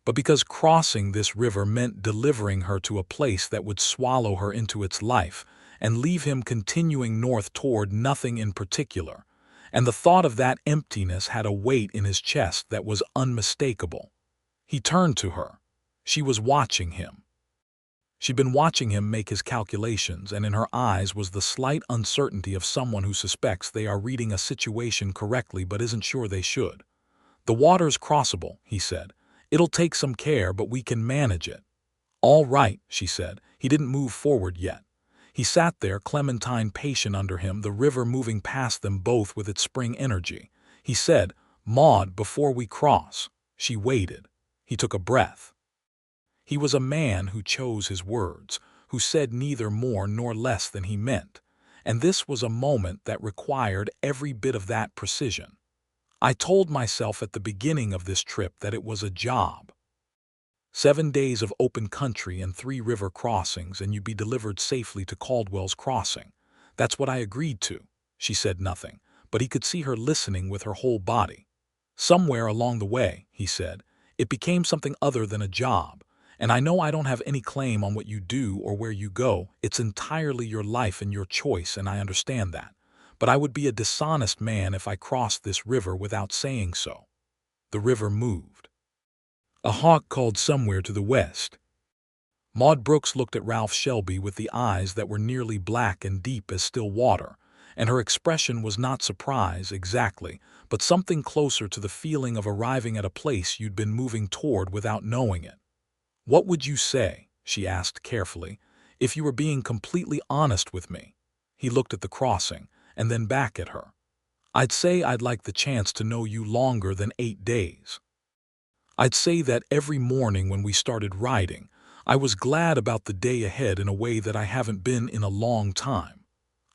but because crossing this river meant delivering her to a place that would swallow her into its life and leave him continuing north toward nothing in particular, and the thought of that emptiness had a weight in his chest that was unmistakable. He turned to her. She was watching him. She'd been watching him make his calculations, and in her eyes was the slight uncertainty of someone who suspects they are reading a situation correctly but isn't sure they should. "The water's crossable," he said. "It'll take some care, but we can manage it." "All right," she said. He didn't move forward yet. He sat there, Clementine patient under him, the river moving past them both with its spring energy. He said, "Maude, before we cross." She waited. He took a breath. He was a man who chose his words, who said neither more nor less than he meant, and this was a moment that required every bit of that precision. "I told myself at the beginning of this trip that it was a job. 7 days of open country and 3 river crossings, and you'd be delivered safely to Caldwell's Crossing. That's what I agreed to." She said nothing, but he could see her listening with her whole body. "Somewhere along the way," he said, "it became something other than a job. And I know I don't have any claim on what you do or where you go. It's entirely your life and your choice, and I understand that. But I would be a dishonest man if I crossed this river without saying so." The river moved. A hawk called somewhere to the west. Maude Brooks looked at Ralph Shelby with the eyes that were nearly black and deep as still water, and her expression was not surprise exactly, but something closer to the feeling of arriving at a place you'd been moving toward without knowing it. "What would you say," she asked carefully, "if you were being completely honest with me?" He looked at the crossing, and then back at her. "I'd say I'd like the chance to know you longer than 8 days. I'd say that every morning when we started riding, I was glad about the day ahead in a way that I haven't been in a long time.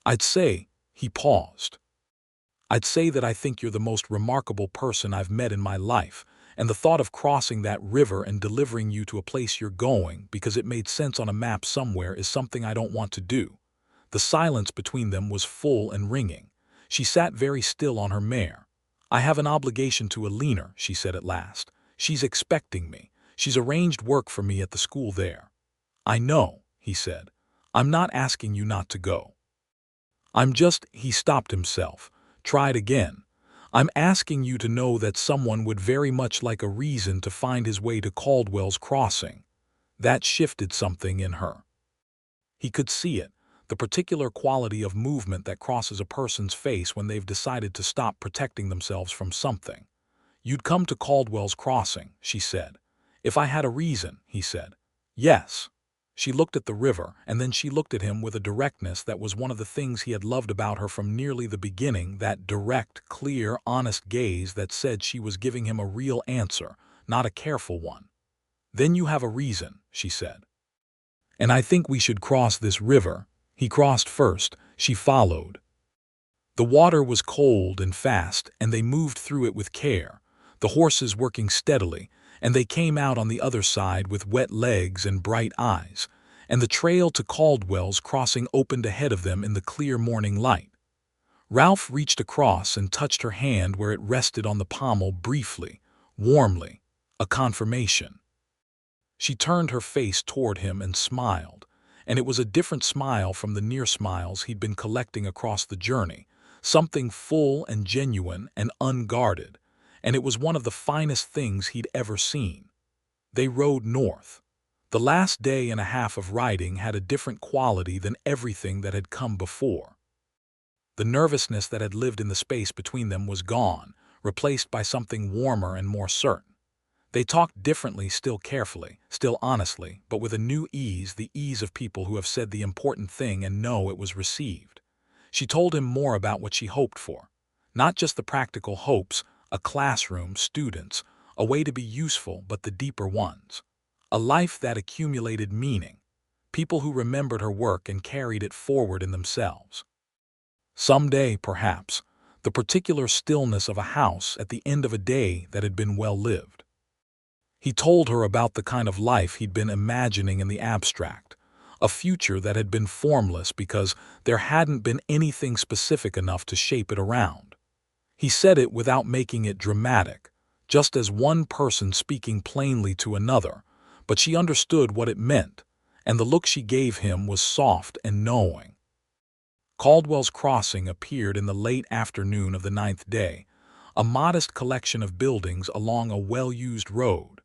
I'd say," he paused, "I'd say that I think you're the most remarkable person I've met in my life, and the thought of crossing that river and delivering you to a place you're going because it made sense on a map somewhere is something I don't want to do." The silence between them was full and ringing. She sat very still on her mare. "I have an obligation to Alina," she said at last. "She's expecting me. She's arranged work for me at the school there." "I know," he said. "I'm not asking you not to go. I'm just—" He stopped himself, tried again. "I'm asking you to know that someone would very much like a reason to find his way to Caldwell's Crossing." That shifted something in her. He could see it, the particular quality of movement that crosses a person's face when they've decided to stop protecting themselves from something. "You'd come to Caldwell's Crossing," she said. "If I had a reason," he said. "Yes." She looked at the river, and then she looked at him with a directness that was one of the things he had loved about her from nearly the beginning, that direct, clear, honest gaze that said she was giving him a real answer, not a careful one. "Then you have a reason," she said. "And I think we should cross this river." He crossed first, she followed. The water was cold and fast, and they moved through it with care, the horses working steadily, and they came out on the other side with wet legs and bright eyes, and the trail to Caldwell's Crossing opened ahead of them in the clear morning light. Ralph reached across and touched her hand where it rested on the pommel briefly, warmly, a confirmation. She turned her face toward him and smiled, and it was a different smile from the near smiles he'd been collecting across the journey, something full and genuine and unguarded, and it was one of the finest things he'd ever seen. They rode north. The last day and a half of riding had a different quality than everything that had come before. The nervousness that had lived in the space between them was gone, replaced by something warmer and more certain. They talked differently, still carefully, still honestly, but with a new ease, the ease of people who have said the important thing and know it was received. She told him more about what she hoped for. Not just the practical hopes, a classroom, students, a way to be useful, but the deeper ones. A life that accumulated meaning. People who remembered her work and carried it forward in themselves. Someday, perhaps, the particular stillness of a house at the end of a day that had been well lived. He told her about the kind of life he'd been imagining in the abstract, a future that had been formless because there hadn't been anything specific enough to shape it around. He said it without making it dramatic, just as one person speaking plainly to another, but she understood what it meant, and the look she gave him was soft and knowing. Caldwell's Crossing appeared in the late afternoon of the 9th day, a modest collection of buildings along a well-used road,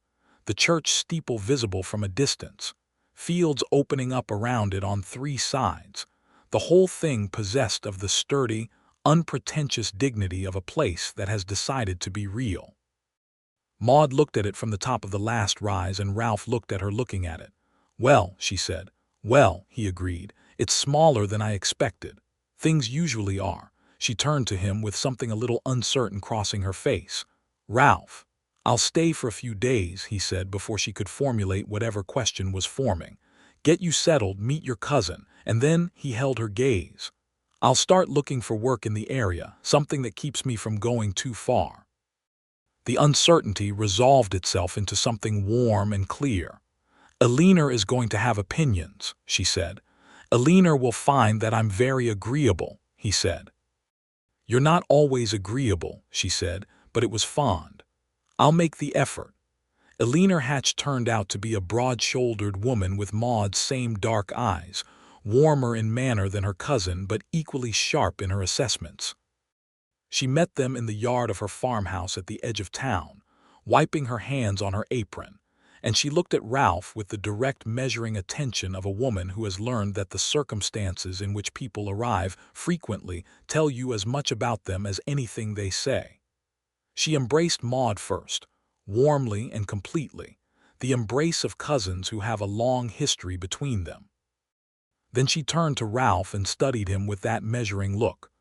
the church steeple visible from a distance, fields opening up around it on three sides. The whole thing possessed of the sturdy, unpretentious dignity of a place that has decided to be real. Maude looked at it from the top of the last rise, and Ralph looked at her looking at it. "Well," she said. "Well," he agreed, "it's smaller than I expected. Things usually are." She turned to him with something a little uncertain crossing her face. "Ralph, I'll stay for a few days," he said before she could formulate whatever question was forming. "Get you settled, meet your cousin," and then he held her gaze. "I'll start looking for work in the area, something that keeps me from going too far." The uncertainty resolved itself into something warm and clear. "Eleanor is going to have opinions," she said. "Eleanor will find that I'm very agreeable," he said. "You're not always agreeable," she said, but it was fond. "I'll make the effort." Eleanor Hatch turned out to be a broad-shouldered woman with Maude's same dark eyes, warmer in manner than her cousin but equally sharp in her assessments. She met them in the yard of her farmhouse at the edge of town, wiping her hands on her apron, and she looked at Ralph with the direct measuring attention of a woman who has learned that the circumstances in which people arrive frequently tell you as much about them as anything they say. She embraced Maude first, warmly and completely, the embrace of cousins who have a long history between them. Then she turned to Ralph and studied him with that measuring look.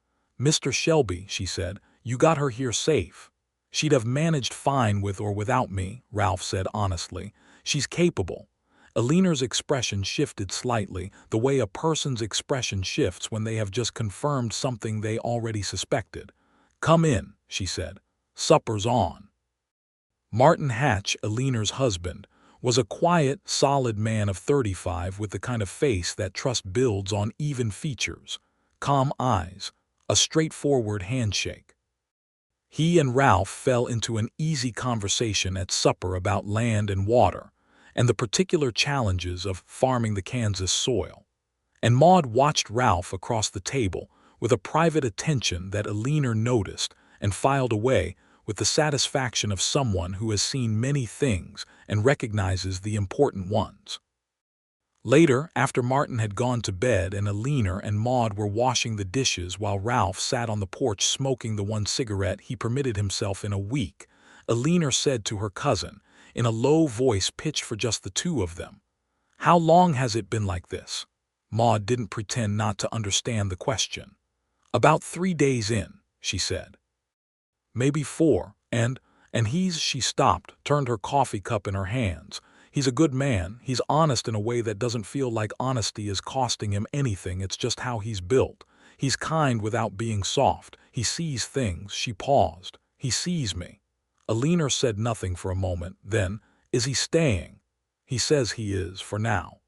"Mr. Shelby," she said, "you got her here safe." "She'd have managed fine with or without me," Ralph said honestly. "She's capable." Eleanor's expression shifted slightly, the way a person's expression shifts when they have just confirmed something they already suspected. "Come in," she said. "Supper's on." Martin Hatch, Eleanor's husband, was a quiet, solid man of 35 with the kind of face that trust builds on even features, calm eyes, a straightforward handshake. He and Ralph fell into an easy conversation at supper about land and water, and the particular challenges of farming the Kansas soil. And Maude watched Ralph across the table with a private attention that Eleanor noticed and filed away with the satisfaction of someone who has seen many things and recognizes the important ones. Later, after Martin had gone to bed and Eleanor and Maude were washing the dishes while Ralph sat on the porch smoking the one cigarette he permitted himself in a week, Eleanor said to her cousin, in a low voice pitched for just the two of them, "How long has it been like this?" Maude didn't pretend not to understand the question. "About 3 days in," she said. "Maybe 4, and she stopped, turned her coffee cup in her hands. "He's a good man. He's honest in a way that doesn't feel like honesty is costing him anything. It's just how he's built. He's kind without being soft. He sees things." She paused. "He sees me." Eleanor said nothing for a moment. Then, "Is he staying?" "He says he is, for now."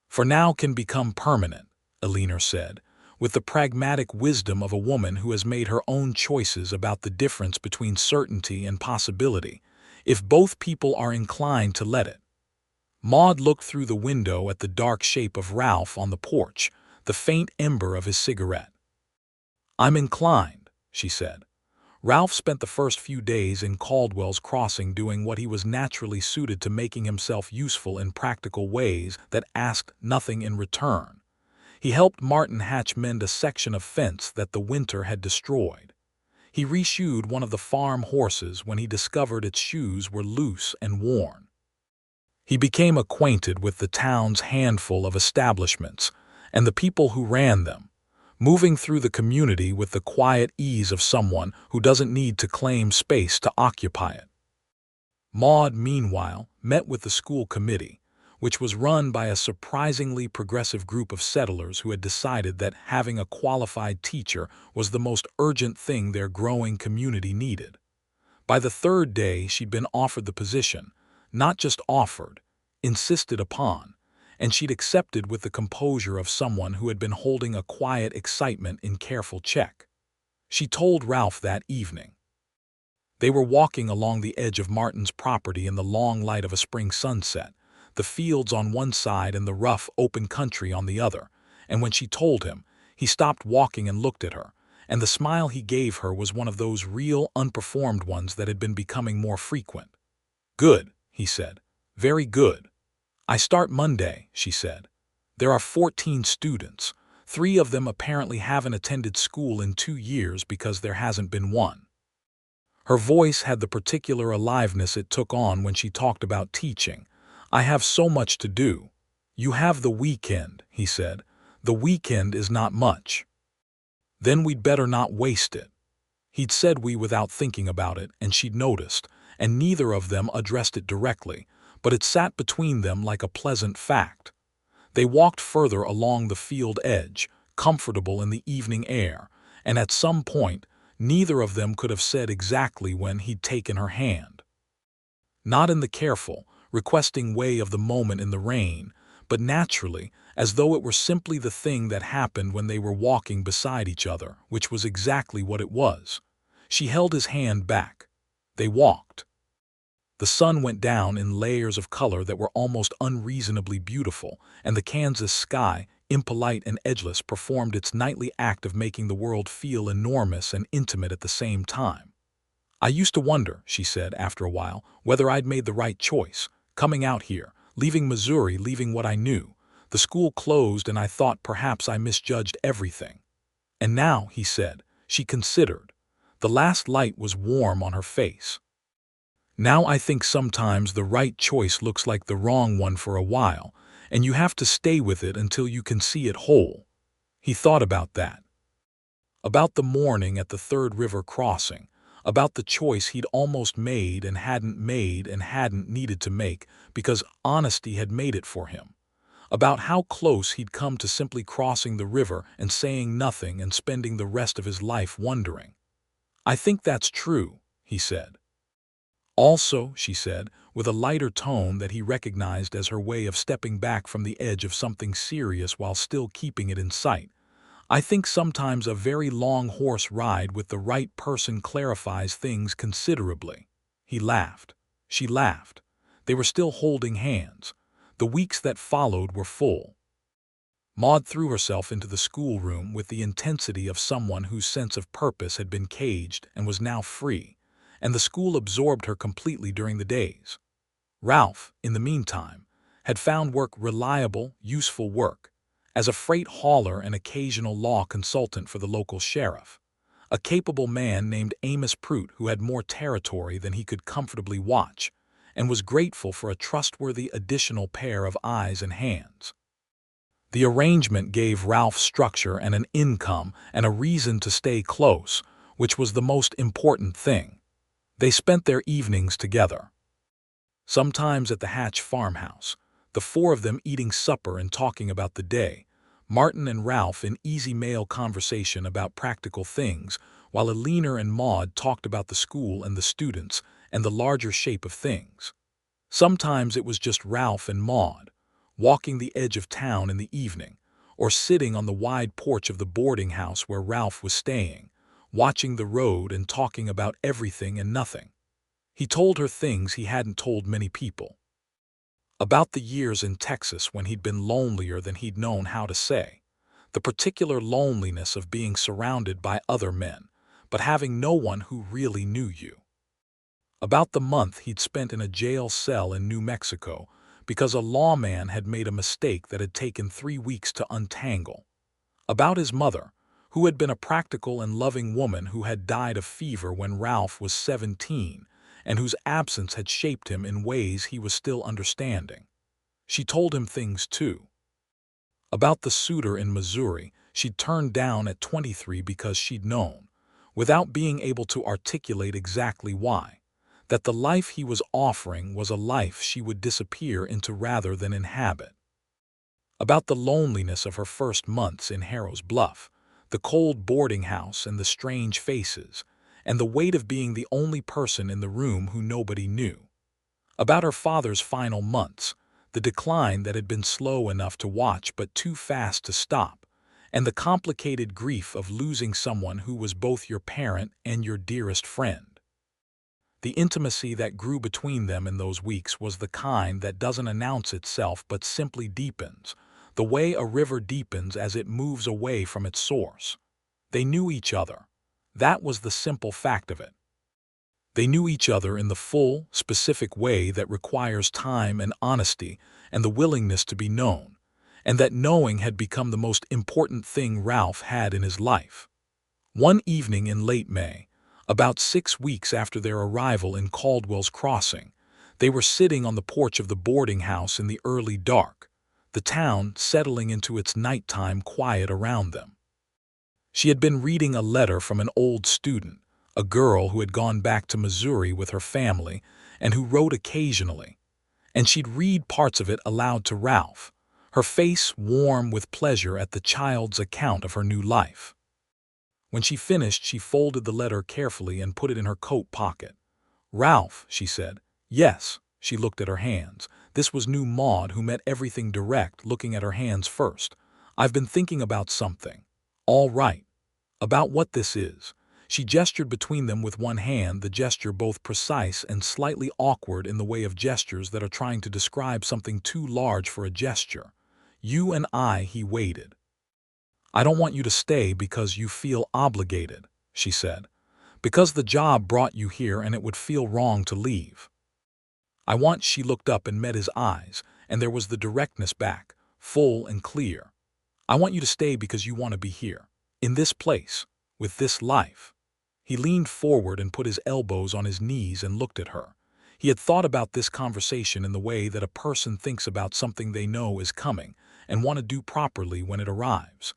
"For now can become permanent," Eleanor said, with the pragmatic wisdom of a woman who has made her own choices about the difference between certainty and possibility, if both people are inclined to let it. Maude looked through the window at the dark shape of Ralph on the porch, the faint ember of his cigarette. "I'm inclined," she said. Ralph spent the first few days in Caldwell's Crossing doing what he was naturally suited to, making himself useful in practical ways that asked nothing in return. He helped Martin Hatch mend a section of fence that the winter had destroyed. He reshoed one of the farm horses when he discovered its shoes were loose and worn. He became acquainted with the town's handful of establishments and the people who ran them, moving through the community with the quiet ease of someone who doesn't need to claim space to occupy it. Maude, meanwhile, met with the school committee, which was run by a surprisingly progressive group of settlers who had decided that having a qualified teacher was the most urgent thing their growing community needed. By the 3rd day she'd been offered the position, not just offered, insisted upon, and she'd accepted with the composure of someone who had been holding a quiet excitement in careful check. She told Ralph that evening. They were walking along the edge of Martin's property in the long light of a spring sunset, the fields on one side and the rough, open country on the other, and when she told him, he stopped walking and looked at her, and the smile he gave her was one of those real, unperformed ones that had been becoming more frequent. "Good," he said. "Very good. "I start Monday," she said. "There are 14 students. 3 of them apparently haven't attended school in 2 years because there hasn't been one." Her voice had the particular aliveness it took on when she talked about teaching. "I have so much to do." "You have the weekend," he said. "The weekend is not much." "Then we'd better not waste it." He'd said we without thinking about it, and she'd noticed, and neither of them addressed it directly, but it sat between them like a pleasant fact. They walked further along the field edge, comfortable in the evening air, and at some point, neither of them could have said exactly when he'd taken her hand. Not in the careful, requesting way of the moment in the rain, but naturally, as though it were simply the thing that happened when they were walking beside each other, which was exactly what it was. She held his hand back. They walked. The sun went down in layers of color that were almost unreasonably beautiful, and the Kansas sky, impolite and edgeless, performed its nightly act of making the world feel enormous and intimate at the same time. "I used to wonder," she said after a while, "whether I'd made the right choice, coming out here, leaving Missouri, leaving what I knew. The school closed and I thought perhaps I misjudged everything." "And now," he said, she considered. The last light was warm on her face. "Now I think sometimes the right choice looks like the wrong one for a while, and you have to stay with it until you can see it whole." He thought about that. About the morning at the Third River crossing, about the choice he'd almost made and hadn't needed to make because honesty had made it for him. About how close he'd come to simply crossing the river and saying nothing and spending the rest of his life wondering. "I think that's true," he said. "Also," she said, with a lighter tone that he recognized as her way of stepping back from the edge of something serious while still keeping it in sight, "I think sometimes a very long horse ride with the right person clarifies things considerably." He laughed. She laughed. They were still holding hands. The weeks that followed were full. Maude threw herself into the schoolroom with the intensity of someone whose sense of purpose had been caged and was now free, and the school absorbed her completely during the days. Ralph, in the meantime, had found work, reliable, useful work, as a freight hauler and occasional law consultant for the local sheriff, a capable man named Amos Prout who had more territory than he could comfortably watch, and was grateful for a trustworthy additional pair of eyes and hands. The arrangement gave Ralph structure and an income and a reason to stay close, which was the most important thing. They spent their evenings together. Sometimes at the Hatch farmhouse, the 4 of them eating supper and talking about the day, Martin and Ralph in easy male conversation about practical things, while Alina and Maude talked about the school and the students and the larger shape of things. Sometimes it was just Ralph and Maude, walking the edge of town in the evening, or sitting on the wide porch of the boarding house where Ralph was staying, watching the road and talking about everything and nothing. He told her things he hadn't told many people. About the years in Texas when he'd been lonelier than he'd known how to say, the particular loneliness of being surrounded by other men, but having no one who really knew you. About the month he'd spent in a jail cell in New Mexico because a lawman had made a mistake that had taken 3 weeks to untangle. About his mother, who had been a practical and loving woman who had died of fever when Ralph was 17, and whose absence had shaped him in ways he was still understanding. She told him things, too. About the suitor in Missouri she'd turned down at 23 because she'd known, without being able to articulate exactly why, that the life he was offering was a life she would disappear into rather than inhabit. About the loneliness of her first months in Harrow's Bluff, the cold boarding house and the strange faces, and the weight of being the only person in the room who nobody knew. About her father's final months, the decline that had been slow enough to watch but too fast to stop, and the complicated grief of losing someone who was both your parent and your dearest friend. The intimacy that grew between them in those weeks was the kind that doesn't announce itself but simply deepens, the way a river deepens as it moves away from its source. They knew each other. That was the simple fact of it. They knew each other in the full, specific way that requires time and honesty and the willingness to be known, and that knowing had become the most important thing Ralph had in his life. One evening in late May, about 6 weeks after their arrival in Caldwell's Crossing, they were sitting on the porch of the boarding house in the early dark, the town settling into its nighttime quiet around them. She had been reading a letter from an old student, a girl who had gone back to Missouri with her family and who wrote occasionally, and she'd read parts of it aloud to Ralph, her face warm with pleasure at the child's account of her new life. When she finished, she folded the letter carefully and put it in her coat pocket. "Ralph," she said. "Yes." She looked at her hands. This was new Maude, who met everything direct, looking at her hands first. "I've been thinking about something." "All right." "About what this is." She gestured between them with one hand, the gesture both precise and slightly awkward in the way of gestures that are trying to describe something too large for a gesture. "You and I," he waited. "I don't want you to stay because you feel obligated," she said. "Because the job brought you here and it would feel wrong to leave. I want—" She looked up and met his eyes, and there was the directness back, full and clear. "I want you to stay because you want to be here. In this place. With this life." He leaned forward and put his elbows on his knees and looked at her. He had thought about this conversation in the way that a person thinks about something they know is coming and want to do properly when it arrives.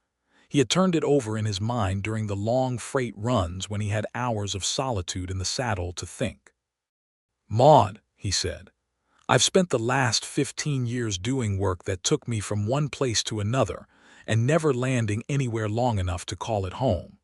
He had turned it over in his mind during the long freight runs when he had hours of solitude in the saddle to think. "Maude," he said, "I've spent the last 15 years doing work that took me from one place to another and never landing anywhere long enough to call it home.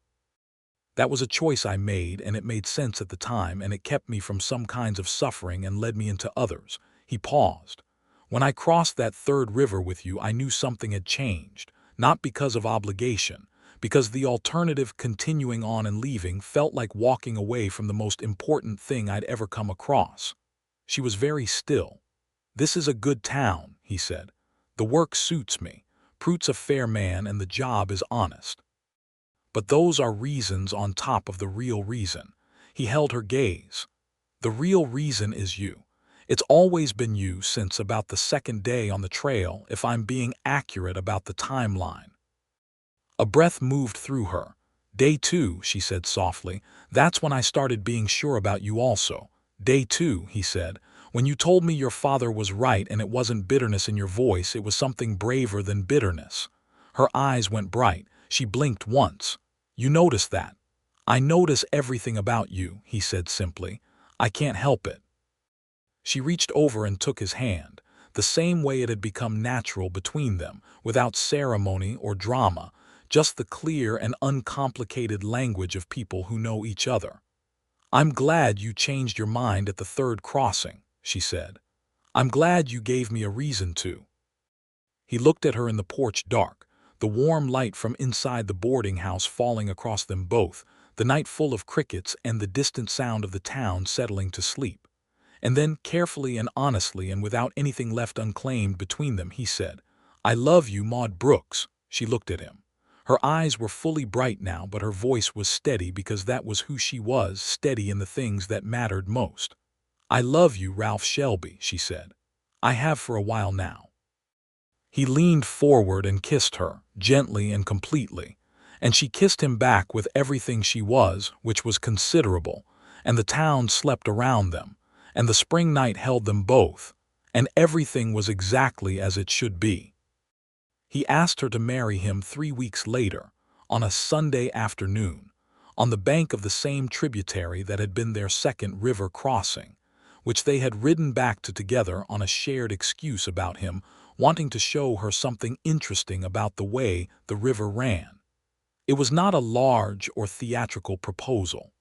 That was a choice I made, and it made sense at the time, and it kept me from some kinds of suffering and led me into others." He paused. "When I crossed that third river with you, I knew something had changed, not because of obligation, because the alternative, continuing on and leaving, felt like walking away from the most important thing I'd ever come across." She was very still. "This is a good town," he said. "The work suits me. Pruitt's a fair man and the job is honest. But those are reasons on top of the real reason." He held her gaze. "The real reason is you. It's always been you since about the second day on the trail, if I'm being accurate about the timeline." A breath moved through her. "Day 2, she said softly. "That's when I started being sure about you also." "Day 2, he said. "When you told me your father was right and it wasn't bitterness in your voice, it was something braver than bitterness." Her eyes went bright. She blinked once. "You notice that?" "I notice everything about you," he said simply. "I can't help it." She reached over and took his hand, the same way it had become natural between them, without ceremony or drama, just the clear and uncomplicated language of people who know each other. "I'm glad you changed your mind at the third crossing," she said. "I'm glad you gave me a reason to." He looked at her in the porch dark, the warm light from inside the boarding house falling across them both, the night full of crickets and the distant sound of the town settling to sleep. And then, carefully and honestly and without anything left unclaimed between them, he said, "I love you, Maude Brooks." She looked at him. Her eyes were fully bright now, but her voice was steady because that was who she was, steady in the things that mattered most. "I love you, Ralph Shelby," she said. "I have for a while now." He leaned forward and kissed her, gently and completely, and she kissed him back with everything she was, which was considerable, and the town slept around them, and the spring night held them both, and everything was exactly as it should be. He asked her to marry him 3 weeks later, on a Sunday afternoon, on the bank of the same tributary that had been their second river crossing, which they had ridden back to together on a shared excuse about him wanting to show her something interesting about the way the river ran. It was not a large or theatrical proposal.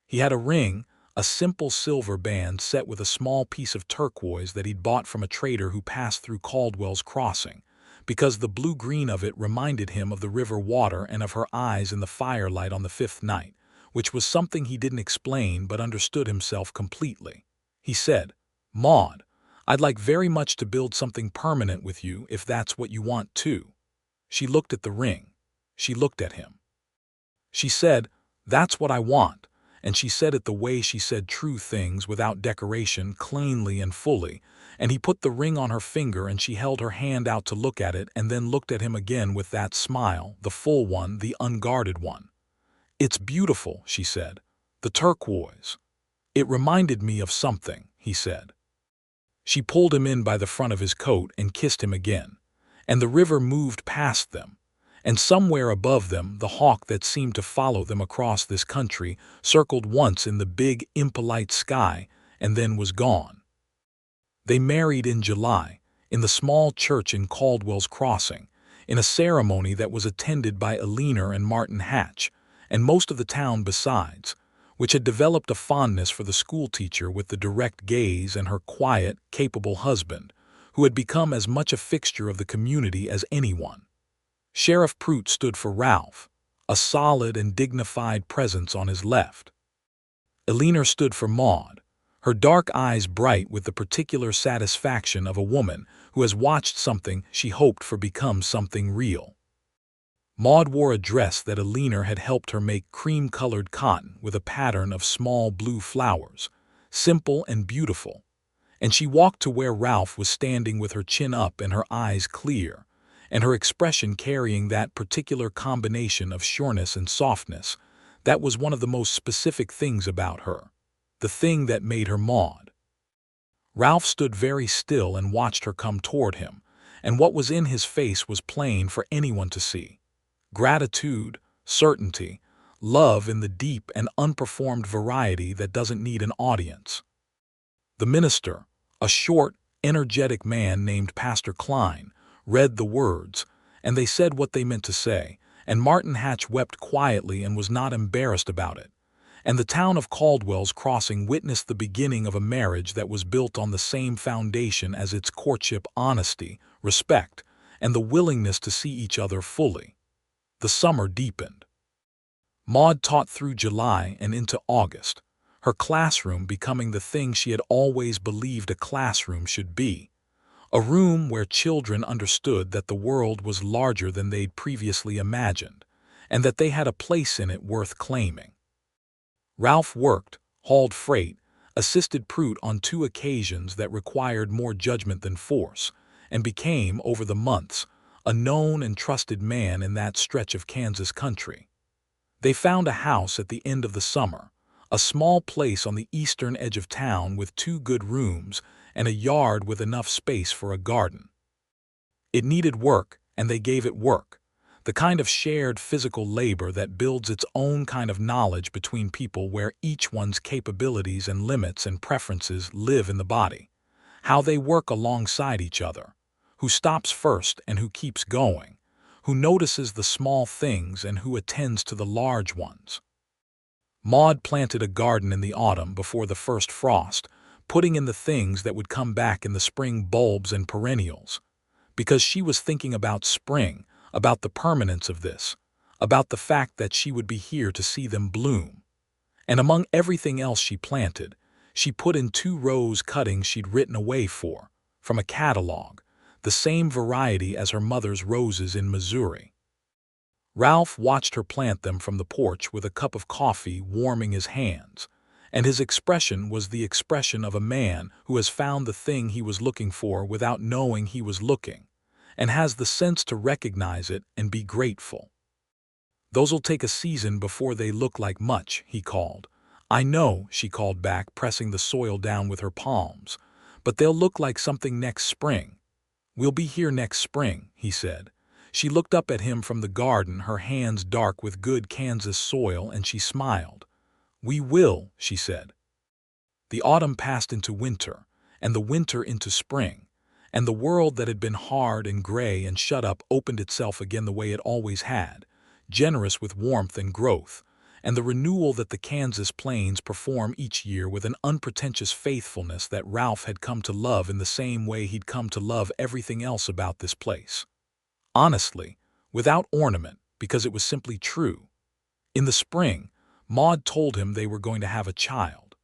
He had a ring, a simple silver band set with a small piece of turquoise that he'd bought from a trader who passed through Caldwell's Crossing, because the blue-green of it reminded him of the river water and of her eyes in the firelight on the 5th night, which was something he didn't explain but understood himself completely. He said, "Maude, I'd like very much to build something permanent with you if that's what you want too." She looked at the ring. She looked at him. She said, "That's what I want," and she said it the way she said true things, without decoration, cleanly and fully. And he put the ring on her finger, and she held her hand out to look at it, and then looked at him again with that smile, the full one, the unguarded one. "It's beautiful," she said. "The turquoise. It reminded me of something," he said. She pulled him in by the front of his coat and kissed him again. And the river moved past them. And somewhere above them, the hawk that seemed to follow them across this country circled once in the big, impolite sky, and then was gone. They married in July, in the small church in Caldwell's Crossing, in a ceremony that was attended by Eleanor and Martin Hatch, and most of the town besides, which had developed a fondness for the schoolteacher with the direct gaze, and her quiet, capable husband, who had become as much a fixture of the community as anyone. Sheriff Prout stood for Ralph, a solid and dignified presence on his left. Eleanor stood for Maude, her dark eyes bright with the particular satisfaction of a woman who has watched something she hoped for become something real. Maude wore a dress that Eleanor had helped her make, cream-colored cotton with a pattern of small blue flowers, simple and beautiful, and she walked to where Ralph was standing with her chin up and her eyes clear, and her expression carrying that particular combination of sureness and softness that was one of the most specific things about her, the thing that made her Maude. Ralph stood very still and watched her come toward him, and what was in his face was plain for anyone to see. Gratitude, certainty, love in the deep and unperformed variety that doesn't need an audience. The minister, a short, energetic man named Pastor Klein, read the words, and they said what they meant to say, and Martin Hatch wept quietly and was not embarrassed about it. And the town of Caldwell's Crossing witnessed the beginning of a marriage that was built on the same foundation as its courtship: honesty, respect, and the willingness to see each other fully. The summer deepened. Maude taught through July and into August, her classroom becoming the thing she had always believed a classroom should be. A room where children understood that the world was larger than they'd previously imagined, and that they had a place in it worth claiming. Ralph worked, hauled freight, assisted Prout on 2 occasions that required more judgment than force, and became, over the months, a known and trusted man in that stretch of Kansas country. They found a house at the end of the summer, a small place on the eastern edge of town with 2 good rooms and a yard with enough space for a garden. It needed work, and they gave it work, the kind of shared physical labor that builds its own kind of knowledge between people, where each one's capabilities and limits and preferences live in the body, how they work alongside each other, who stops first and who keeps going, who notices the small things and who attends to the large ones. Maude planted a garden in the autumn before the first frost, putting in the things that would come back in the spring: bulbs and perennials, because she was thinking about spring, about the permanence of this, about the fact that she would be here to see them bloom. And among everything else she planted, she put in 2 rose cuttings she'd written away for, from a catalog, the same variety as her mother's roses in Missouri. Ralph watched her plant them from the porch with a cup of coffee warming his hands, and his expression was the expression of a man who has found the thing he was looking for without knowing he was looking, and has the sense to recognize it and be grateful. "Those'll take a season before they look like much," he called. "I know," she called back, pressing the soil down with her palms, "but they'll look like something next spring." "We'll be here next spring," he said. She looked up at him from the garden, her hands dark with good Kansas soil, and she smiled. "We will," she said. The autumn passed into winter, and the winter into spring, and the world that had been hard and gray and shut up opened itself again the way it always had, generous with warmth and growth, and the renewal that the Kansas plains perform each year with an unpretentious faithfulness that Ralph had come to love in the same way he'd come to love everything else about this place. Honestly, without ornament, because it was simply true. In the spring, Maude told him they were going to have a child.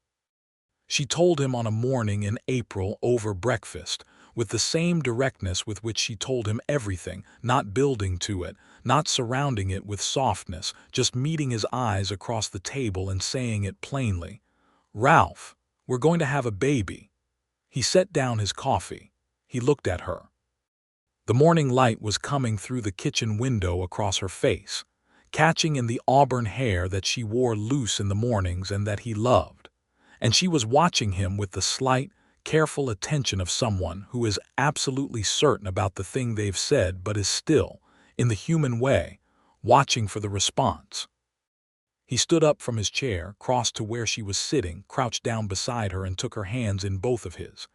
She told him on a morning in April over breakfast, with the same directness with which she told him everything, not building to it, not surrounding it with softness, just meeting his eyes across the table and saying it plainly. "Ralph, we're going to have a baby." He set down his coffee. He looked at her. The morning light was coming through the kitchen window across her face, catching in the auburn hair that she wore loose in the mornings and that he loved. And she was watching him with the slight, careful attention of someone who is absolutely certain about the thing they've said but is still, in the human way, watching for the response. He stood up from his chair, crossed to where she was sitting, crouched down beside her and took her hands in both of his.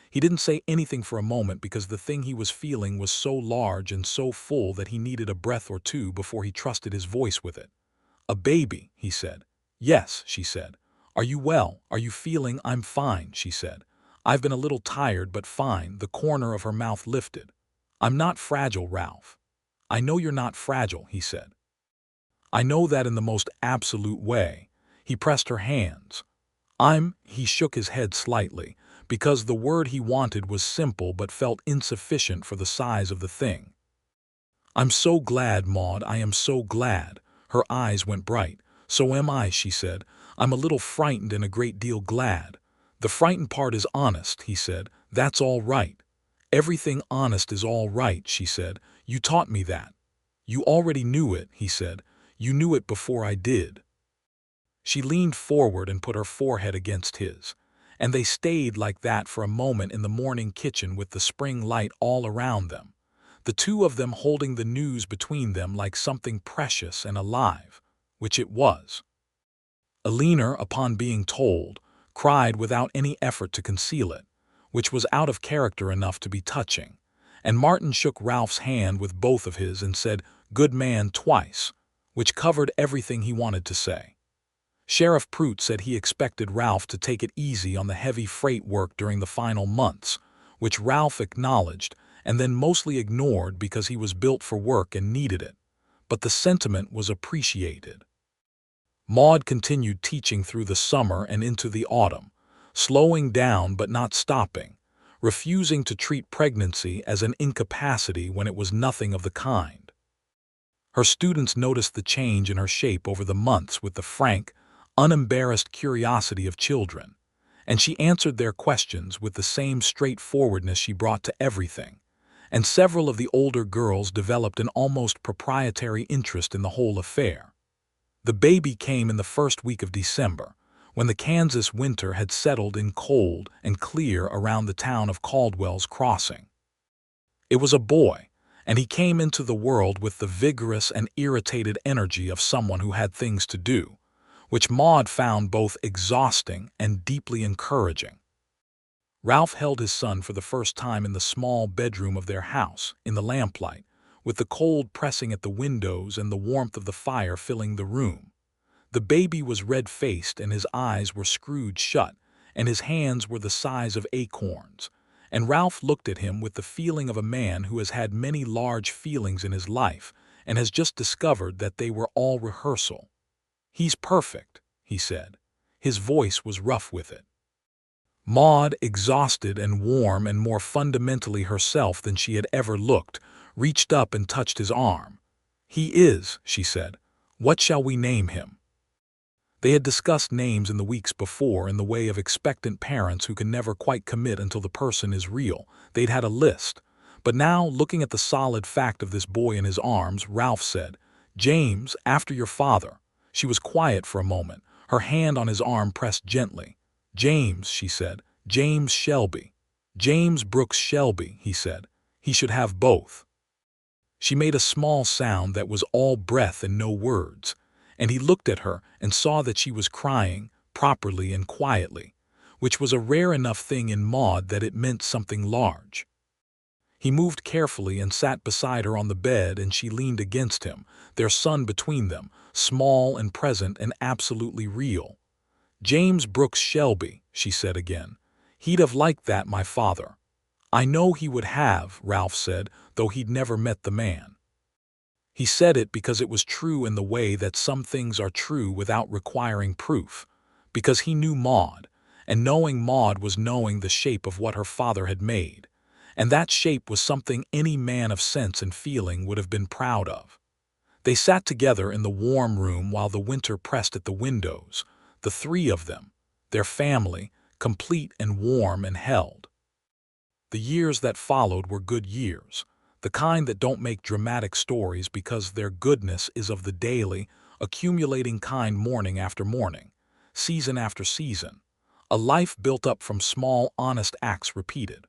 He didn't say anything for a moment because the thing he was feeling was so large and so full that he needed a breath or two before he trusted his voice with it. "A baby," he said. "Yes," she said. "Are you well? Are you feeling—" "I'm fine," she said. "I've been a little tired, but fine." The corner of her mouth lifted. "I'm not fragile, Ralph." "I know you're not fragile," he said. "I know that in the most absolute way." He pressed her hands. He shook his head slightly, because the word he wanted was simple but felt insufficient for the size of the thing. "I'm so glad, Maude, I am so glad." Her eyes went bright. "So am I," she said. "I'm a little frightened and a great deal glad." "The frightened part is honest," he said. "That's all right." "Everything honest is all right," she said. "You taught me that." "You already knew it," he said. "You knew it before I did." She leaned forward and put her forehead against his, and they stayed like that for a moment in the morning kitchen with the spring light all around them, the two of them holding the news between them like something precious and alive, which it was. Alina, upon being told, cried without any effort to conceal it, which was out of character enough to be touching, and Martin shook Ralph's hand with both of his and said, "Good man," twice, which covered everything he wanted to say. Sheriff Prout said he expected Ralph to take it easy on the heavy freight work during the final months, which Ralph acknowledged and then mostly ignored because he was built for work and needed it, but the sentiment was appreciated. Maude continued teaching through the summer and into the autumn, slowing down but not stopping, refusing to treat pregnancy as an incapacity when it was nothing of the kind. Her students noticed the change in her shape over the months with the frank, unembarrassed curiosity of children, and she answered their questions with the same straightforwardness she brought to everything, and several of the older girls developed an almost proprietary interest in the whole affair. The baby came in the first week of December, when the Kansas winter had settled in cold and clear around the town of Caldwell's Crossing. It was a boy, and he came into the world with the vigorous and irritated energy of someone who had things to do, which Maude found both exhausting and deeply encouraging. Ralph held his son for the first time in the small bedroom of their house, in the lamplight, with the cold pressing at the windows and the warmth of the fire filling the room. The baby was red-faced and his eyes were screwed shut, and his hands were the size of acorns, and Ralph looked at him with the feeling of a man who has had many large feelings in his life and has just discovered that they were all rehearsal. "He's perfect," he said. His voice was rough with it. Maude, exhausted and warm and more fundamentally herself than she had ever looked, reached up and touched his arm. "He is," she said. "What shall we name him?" They had discussed names in the weeks before in the way of expectant parents who can never quite commit until the person is real. They'd had a list. But now, looking at the solid fact of this boy in his arms, Ralph said, "James, after your father." She was quiet for a moment, her hand on his arm pressed gently. "James," she said. "James Shelby." "James Brooks Shelby," he said. "He should have both." She made a small sound that was all breath and no words, and he looked at her and saw that she was crying, properly and quietly, which was a rare enough thing in Maude that it meant something large. He moved carefully and sat beside her on the bed, and she leaned against him, their son between them, small and present and absolutely real. "James Brooks Shelby," she said again. "He'd have liked that, my father." "I know he would have," Ralph said, though he'd never met the man. He said it because it was true in the way that some things are true without requiring proof, because he knew Maude, and knowing Maude was knowing the shape of what her father had made, and that shape was something any man of sense and feeling would have been proud of. They sat together in the warm room while the winter pressed at the windows, the three of them, their family, complete and warm and held. The years that followed were good years, the kind that don't make dramatic stories because their goodness is of the daily, accumulating kind morning after morning, season after season, a life built up from small, honest acts repeated.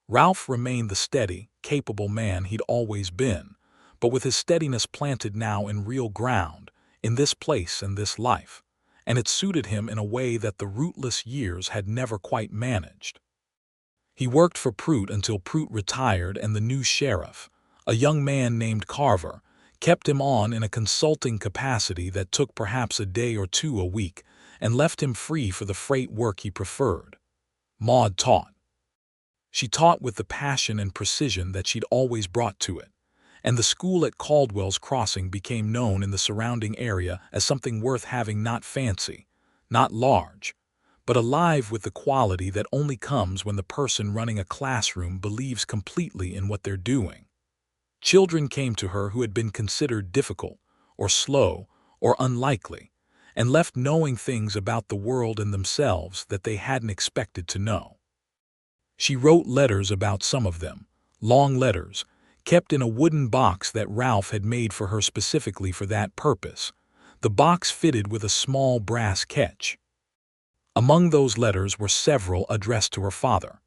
Ralph remained the steady, capable man he'd always been, but with his steadiness planted now in real ground, in this place and this life, and it suited him in a way that the rootless years had never quite managed. He worked for Prout until Prout retired, and the new sheriff, a young man named Carver, kept him on in a consulting capacity that took perhaps a day or two a week and left him free for the freight work he preferred. Maude taught. She taught with the passion and precision that she'd always brought to it, and the school at Caldwell's Crossing became known in the surrounding area as something worth having, not fancy, not large, but alive with the quality that only comes when the person running a classroom believes completely in what they're doing. Children came to her who had been considered difficult, or slow, or unlikely, and left knowing things about the world and themselves that they hadn't expected to know. She wrote letters about some of them, long letters, kept in a wooden box that Ralph had made for her specifically for that purpose, the box fitted with a small brass catch. Among those letters were several addressed to her father.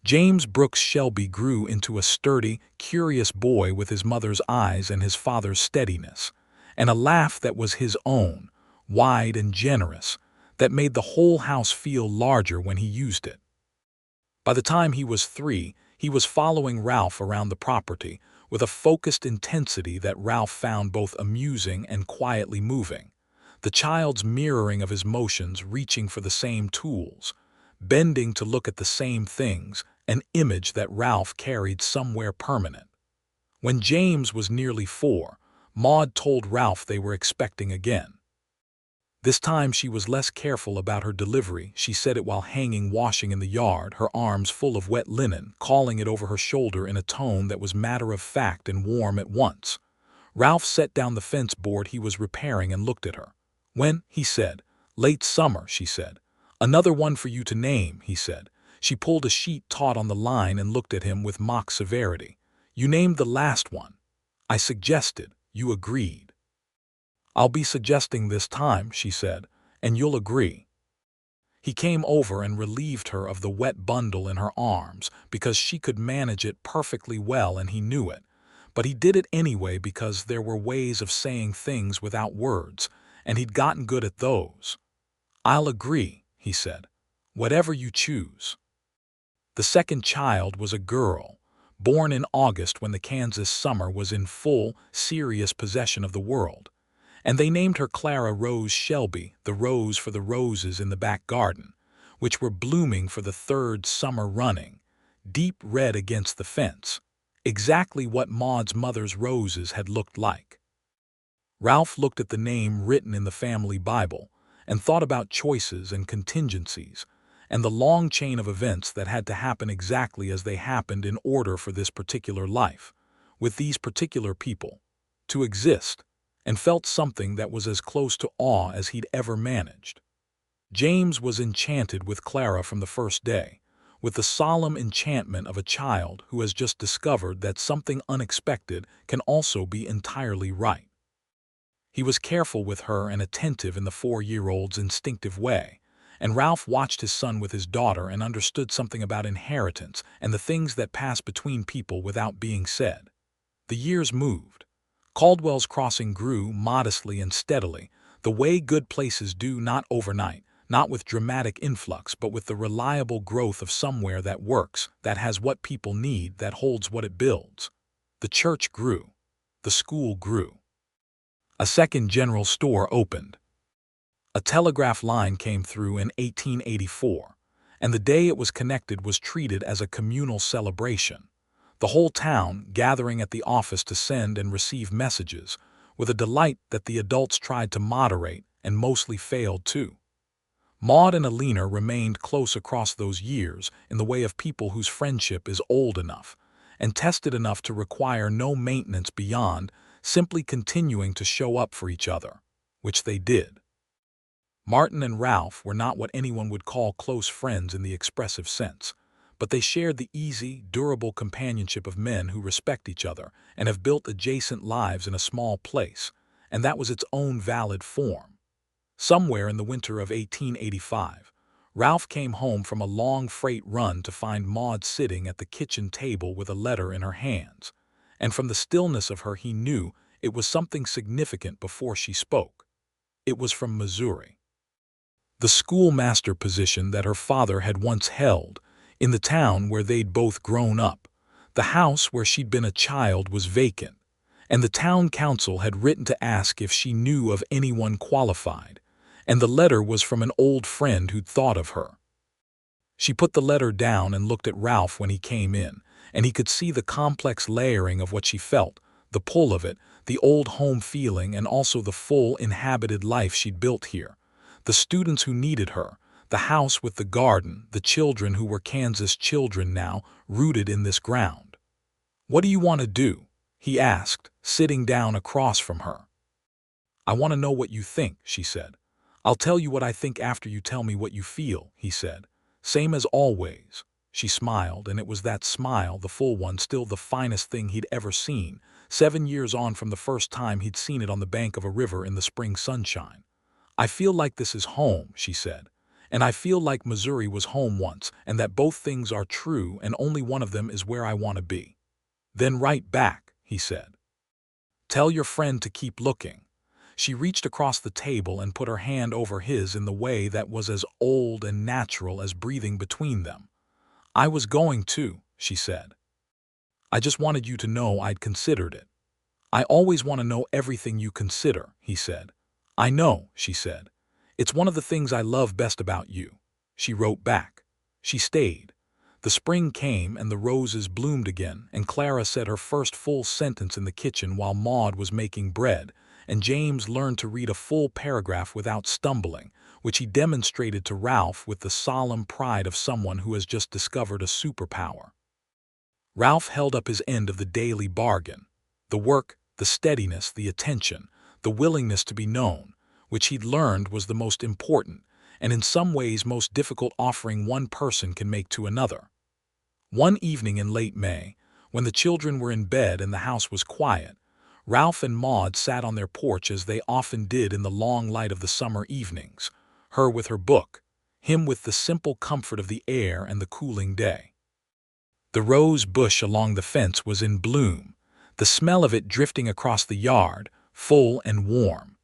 James Brooks Shelby grew into a sturdy, curious boy with his mother's eyes and his father's steadiness, and a laugh that was his own, wide and generous, that made the whole house feel larger when he used it. By the time he was 3, he was following Ralph around the property with a focused intensity that Ralph found both amusing and quietly moving, the child's mirroring of his motions, reaching for the same tools, bending to look at the same things, an image that Ralph carried somewhere permanent. When James was nearly 4, Maude told Ralph they were expecting again. This time she was less careful about her delivery. She said it while hanging washing in the yard, her arms full of wet linen, calling it over her shoulder in a tone that was matter-of-fact and warm at once. Ralph set down the fence board he was repairing and looked at her. "When?" he said. "Late summer," she said. "Another one for you to name," he said. She pulled a sheet taut on the line and looked at him with mock severity. "You named the last one. I suggested. You agreed." "I'll be suggesting this time," she said, "and you'll agree." He came over and relieved her of the wet bundle in her arms because she could manage it perfectly well and he knew it, but he did it anyway because there were ways of saying things without words, and he'd gotten good at those. "I'll agree," he said. "Whatever you choose." The second child was a girl, born in August when the Kansas summer was in full, serious possession of the world, and they named her Clara Rose Shelby, the rose for the roses in the back garden, which were blooming for the 3rd summer running, deep red against the fence, exactly what Maude's mother's roses had looked like. Ralph looked at the name written in the family Bible and thought about choices and contingencies, and the long chain of events that had to happen exactly as they happened in order for this particular life, with these particular people, to exist, and felt something that was as close to awe as he'd ever managed. James was enchanted with Clara from the first day, with the solemn enchantment of a child who has just discovered that something unexpected can also be entirely right. He was careful with her and attentive in the 4-year-old's instinctive way, and Ralph watched his son with his daughter and understood something about inheritance and the things that pass between people without being said. The years moved. Caldwell's Crossing grew modestly and steadily, the way good places do, not overnight, not with dramatic influx, but with the reliable growth of somewhere that works, that has what people need, that holds what it builds. The church grew. The school grew. A second general store opened. A telegraph line came through in 1884, and the day it was connected was treated as a communal celebration, the whole town gathering at the office to send and receive messages, with a delight that the adults tried to moderate and mostly failed to. Maude and Alina remained close across those years in the way of people whose friendship is old enough and tested enough to require no maintenance beyond simply continuing to show up for each other, which they did. Martin and Ralph were not what anyone would call close friends in the expressive sense, but they shared the easy, durable companionship of men who respect each other and have built adjacent lives in a small place, and that was its own valid form. Somewhere in the winter of 1885, Ralph came home from a long freight run to find Maude sitting at the kitchen table with a letter in her hands, and from the stillness of her he knew it was something significant before she spoke. It was from Missouri. The schoolmaster position that her father had once held, in the town where they'd both grown up. The house where she'd been a child was vacant, and the town council had written to ask if she knew of anyone qualified, and the letter was from an old friend who'd thought of her. She put the letter down and looked at Ralph when he came in, and he could see the complex layering of what she felt, the pull of it, the old home feeling, and also the full inhabited life she'd built here. The students who needed her, the house with the garden, the children who were Kansas children now, rooted in this ground. "What do you want to do?" he asked, sitting down across from her. "I want to know what you think," she said. "I'll tell you what I think after you tell me what you feel," he said. "Same as always." She smiled, and it was that smile, the full one, still the finest thing he'd ever seen, 7 years on from the first time he'd seen it on the bank of a river in the spring sunshine. "I feel like this is home," she said. "And I feel like Missouri was home once, and that both things are true, and only one of them is where I want to be." "Then write back," he said. "Tell your friend to keep looking." She reached across the table and put her hand over his in the way that was as old and natural as breathing between them. "I was going to," she said. "I just wanted you to know I'd considered it." "I always want to know everything you consider," he said. "I know," she said. "It's one of the things I love best about you." She wrote back. She stayed. The spring came and the roses bloomed again, and Clara said her first full sentence in the kitchen while Maude was making bread, and James learned to read a full paragraph without stumbling, which he demonstrated to Ralph with the solemn pride of someone who has just discovered a superpower. Ralph held up his end of the daily bargain. The work, the steadiness, the attention, the willingness to be known, which he'd learned was the most important, and in some ways most difficult offering one person can make to another. One evening in late May, when the children were in bed and the house was quiet, Ralph and Maude sat on their porch as they often did in the long light of the summer evenings, her with her book, him with the simple comfort of the air and the cooling day. The rose bush along the fence was in bloom, the smell of it drifting across the yard, full and warm.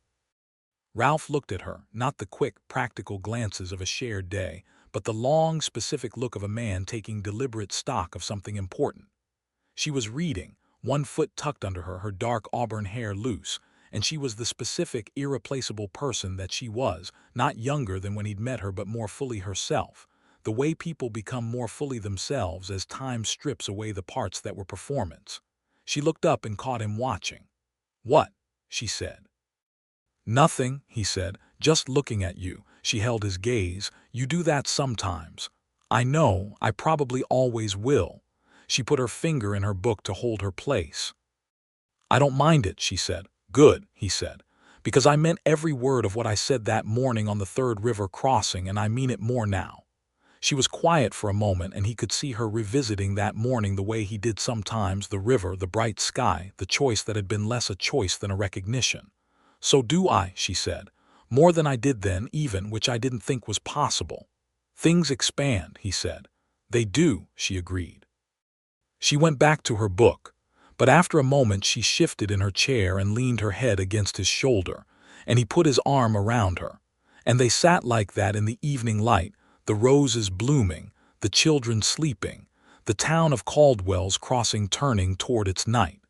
Ralph looked at her, not the quick, practical glances of a shared day, but the long, specific look of a man taking deliberate stock of something important. She was reading, one foot tucked under her, her dark auburn hair loose, and she was the specific, irreplaceable person that she was, not younger than when he'd met her but more fully herself, the way people become more fully themselves as time strips away the parts that were performance. She looked up and caught him watching. "What?" she said. "Nothing," he said, "just looking at you." She held his gaze. "You do that sometimes." "I know, I probably always will." She put her finger in her book to hold her place. "I don't mind it," she said. "Good," he said, "because I meant every word of what I said that morning on the Third River crossing, and I mean it more now." She was quiet for a moment, and he could see her revisiting that morning the way he did sometimes, the river, the bright sky, the choice that had been less a choice than a recognition. "So do I," she said, "more than I did then even, which I didn't think was possible." "Things expand," he said. "They do," she agreed. She went back to her book, but after a moment she shifted in her chair and leaned her head against his shoulder, and he put his arm around her, and they sat like that in the evening light, the roses blooming, the children sleeping, the town of Caldwell's crossing turning toward its night.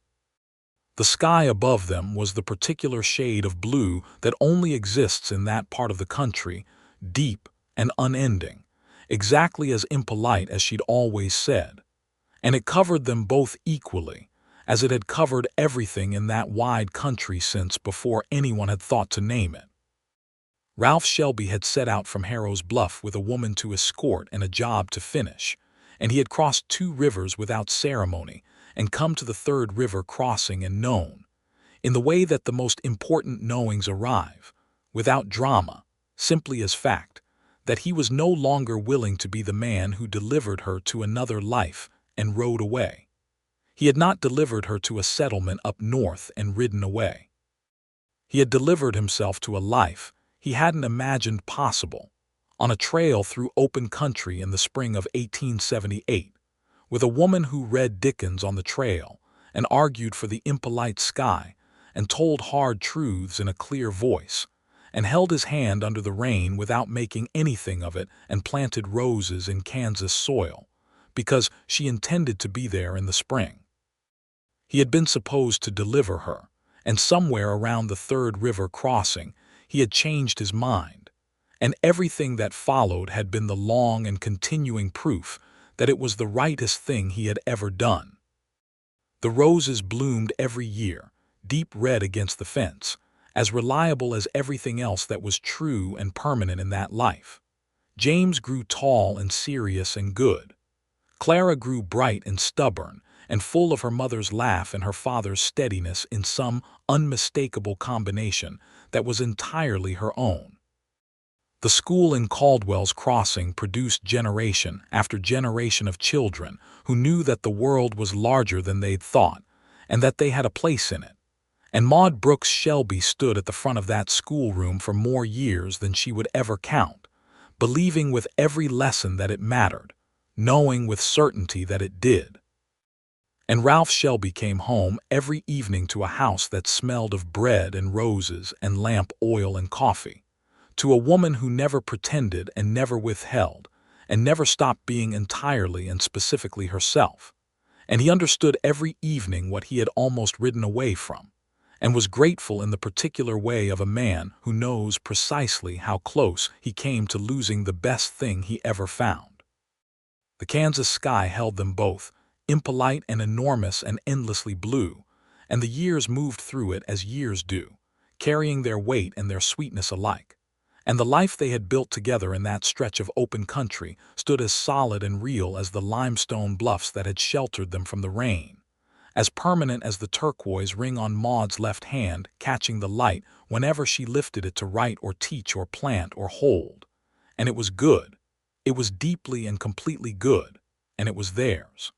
The sky above them was the particular shade of blue that only exists in that part of the country, deep and unending, exactly as impolite as she'd always said. And it covered them both equally, as it had covered everything in that wide country since before anyone had thought to name it. Ralph Shelby had set out from Harrow's Bluff with a woman to escort and a job to finish, and he had crossed 2 rivers without ceremony and come to the 3rd river crossing and known, in the way that the most important knowings arrive, without drama, simply as fact, that he was no longer willing to be the man who delivered her to another life and rode away. He had not delivered her to a settlement up north and ridden away. He had delivered himself to a life he hadn't imagined possible, on a trail through open country in the spring of 1878, with a woman who read Dickens on the trail and argued for the impolite sky and told hard truths in a clear voice, and held his hand under the rain without making anything of it and planted roses in Kansas soil, because she intended to be there in the spring. He had been supposed to deliver her, and somewhere around the 3rd river crossing he had changed his mind, and everything that followed had been the long and continuing proof that it was the rightest thing he had ever done. The roses bloomed every year, deep red against the fence, as reliable as everything else that was true and permanent in that life. James grew tall and serious and good. Clara grew bright and stubborn, and full of her mother's laugh and her father's steadiness in some unmistakable combination that was entirely her own. The school in Caldwell's Crossing produced generation after generation of children who knew that the world was larger than they'd thought, and that they had a place in it. And Maude Brooks Shelby stood at the front of that schoolroom for more years than she would ever count, believing with every lesson that it mattered, knowing with certainty that it did. And Ralph Shelby came home every evening to a house that smelled of bread and roses and lamp oil and coffee, to a woman who never pretended and never withheld, and never stopped being entirely and specifically herself. And he understood every evening what he had almost ridden away from, and was grateful in the particular way of a man who knows precisely how close he came to losing the best thing he ever found. The Kansas sky held them both, impolite and enormous and endlessly blue, and the years moved through it as years do, carrying their weight and their sweetness alike. And the life they had built together in that stretch of open country stood as solid and real as the limestone bluffs that had sheltered them from the rain, as permanent as the turquoise ring on Maude's left hand catching the light whenever she lifted it to write or teach or plant or hold. And it was good. It was deeply and completely good, and it was theirs.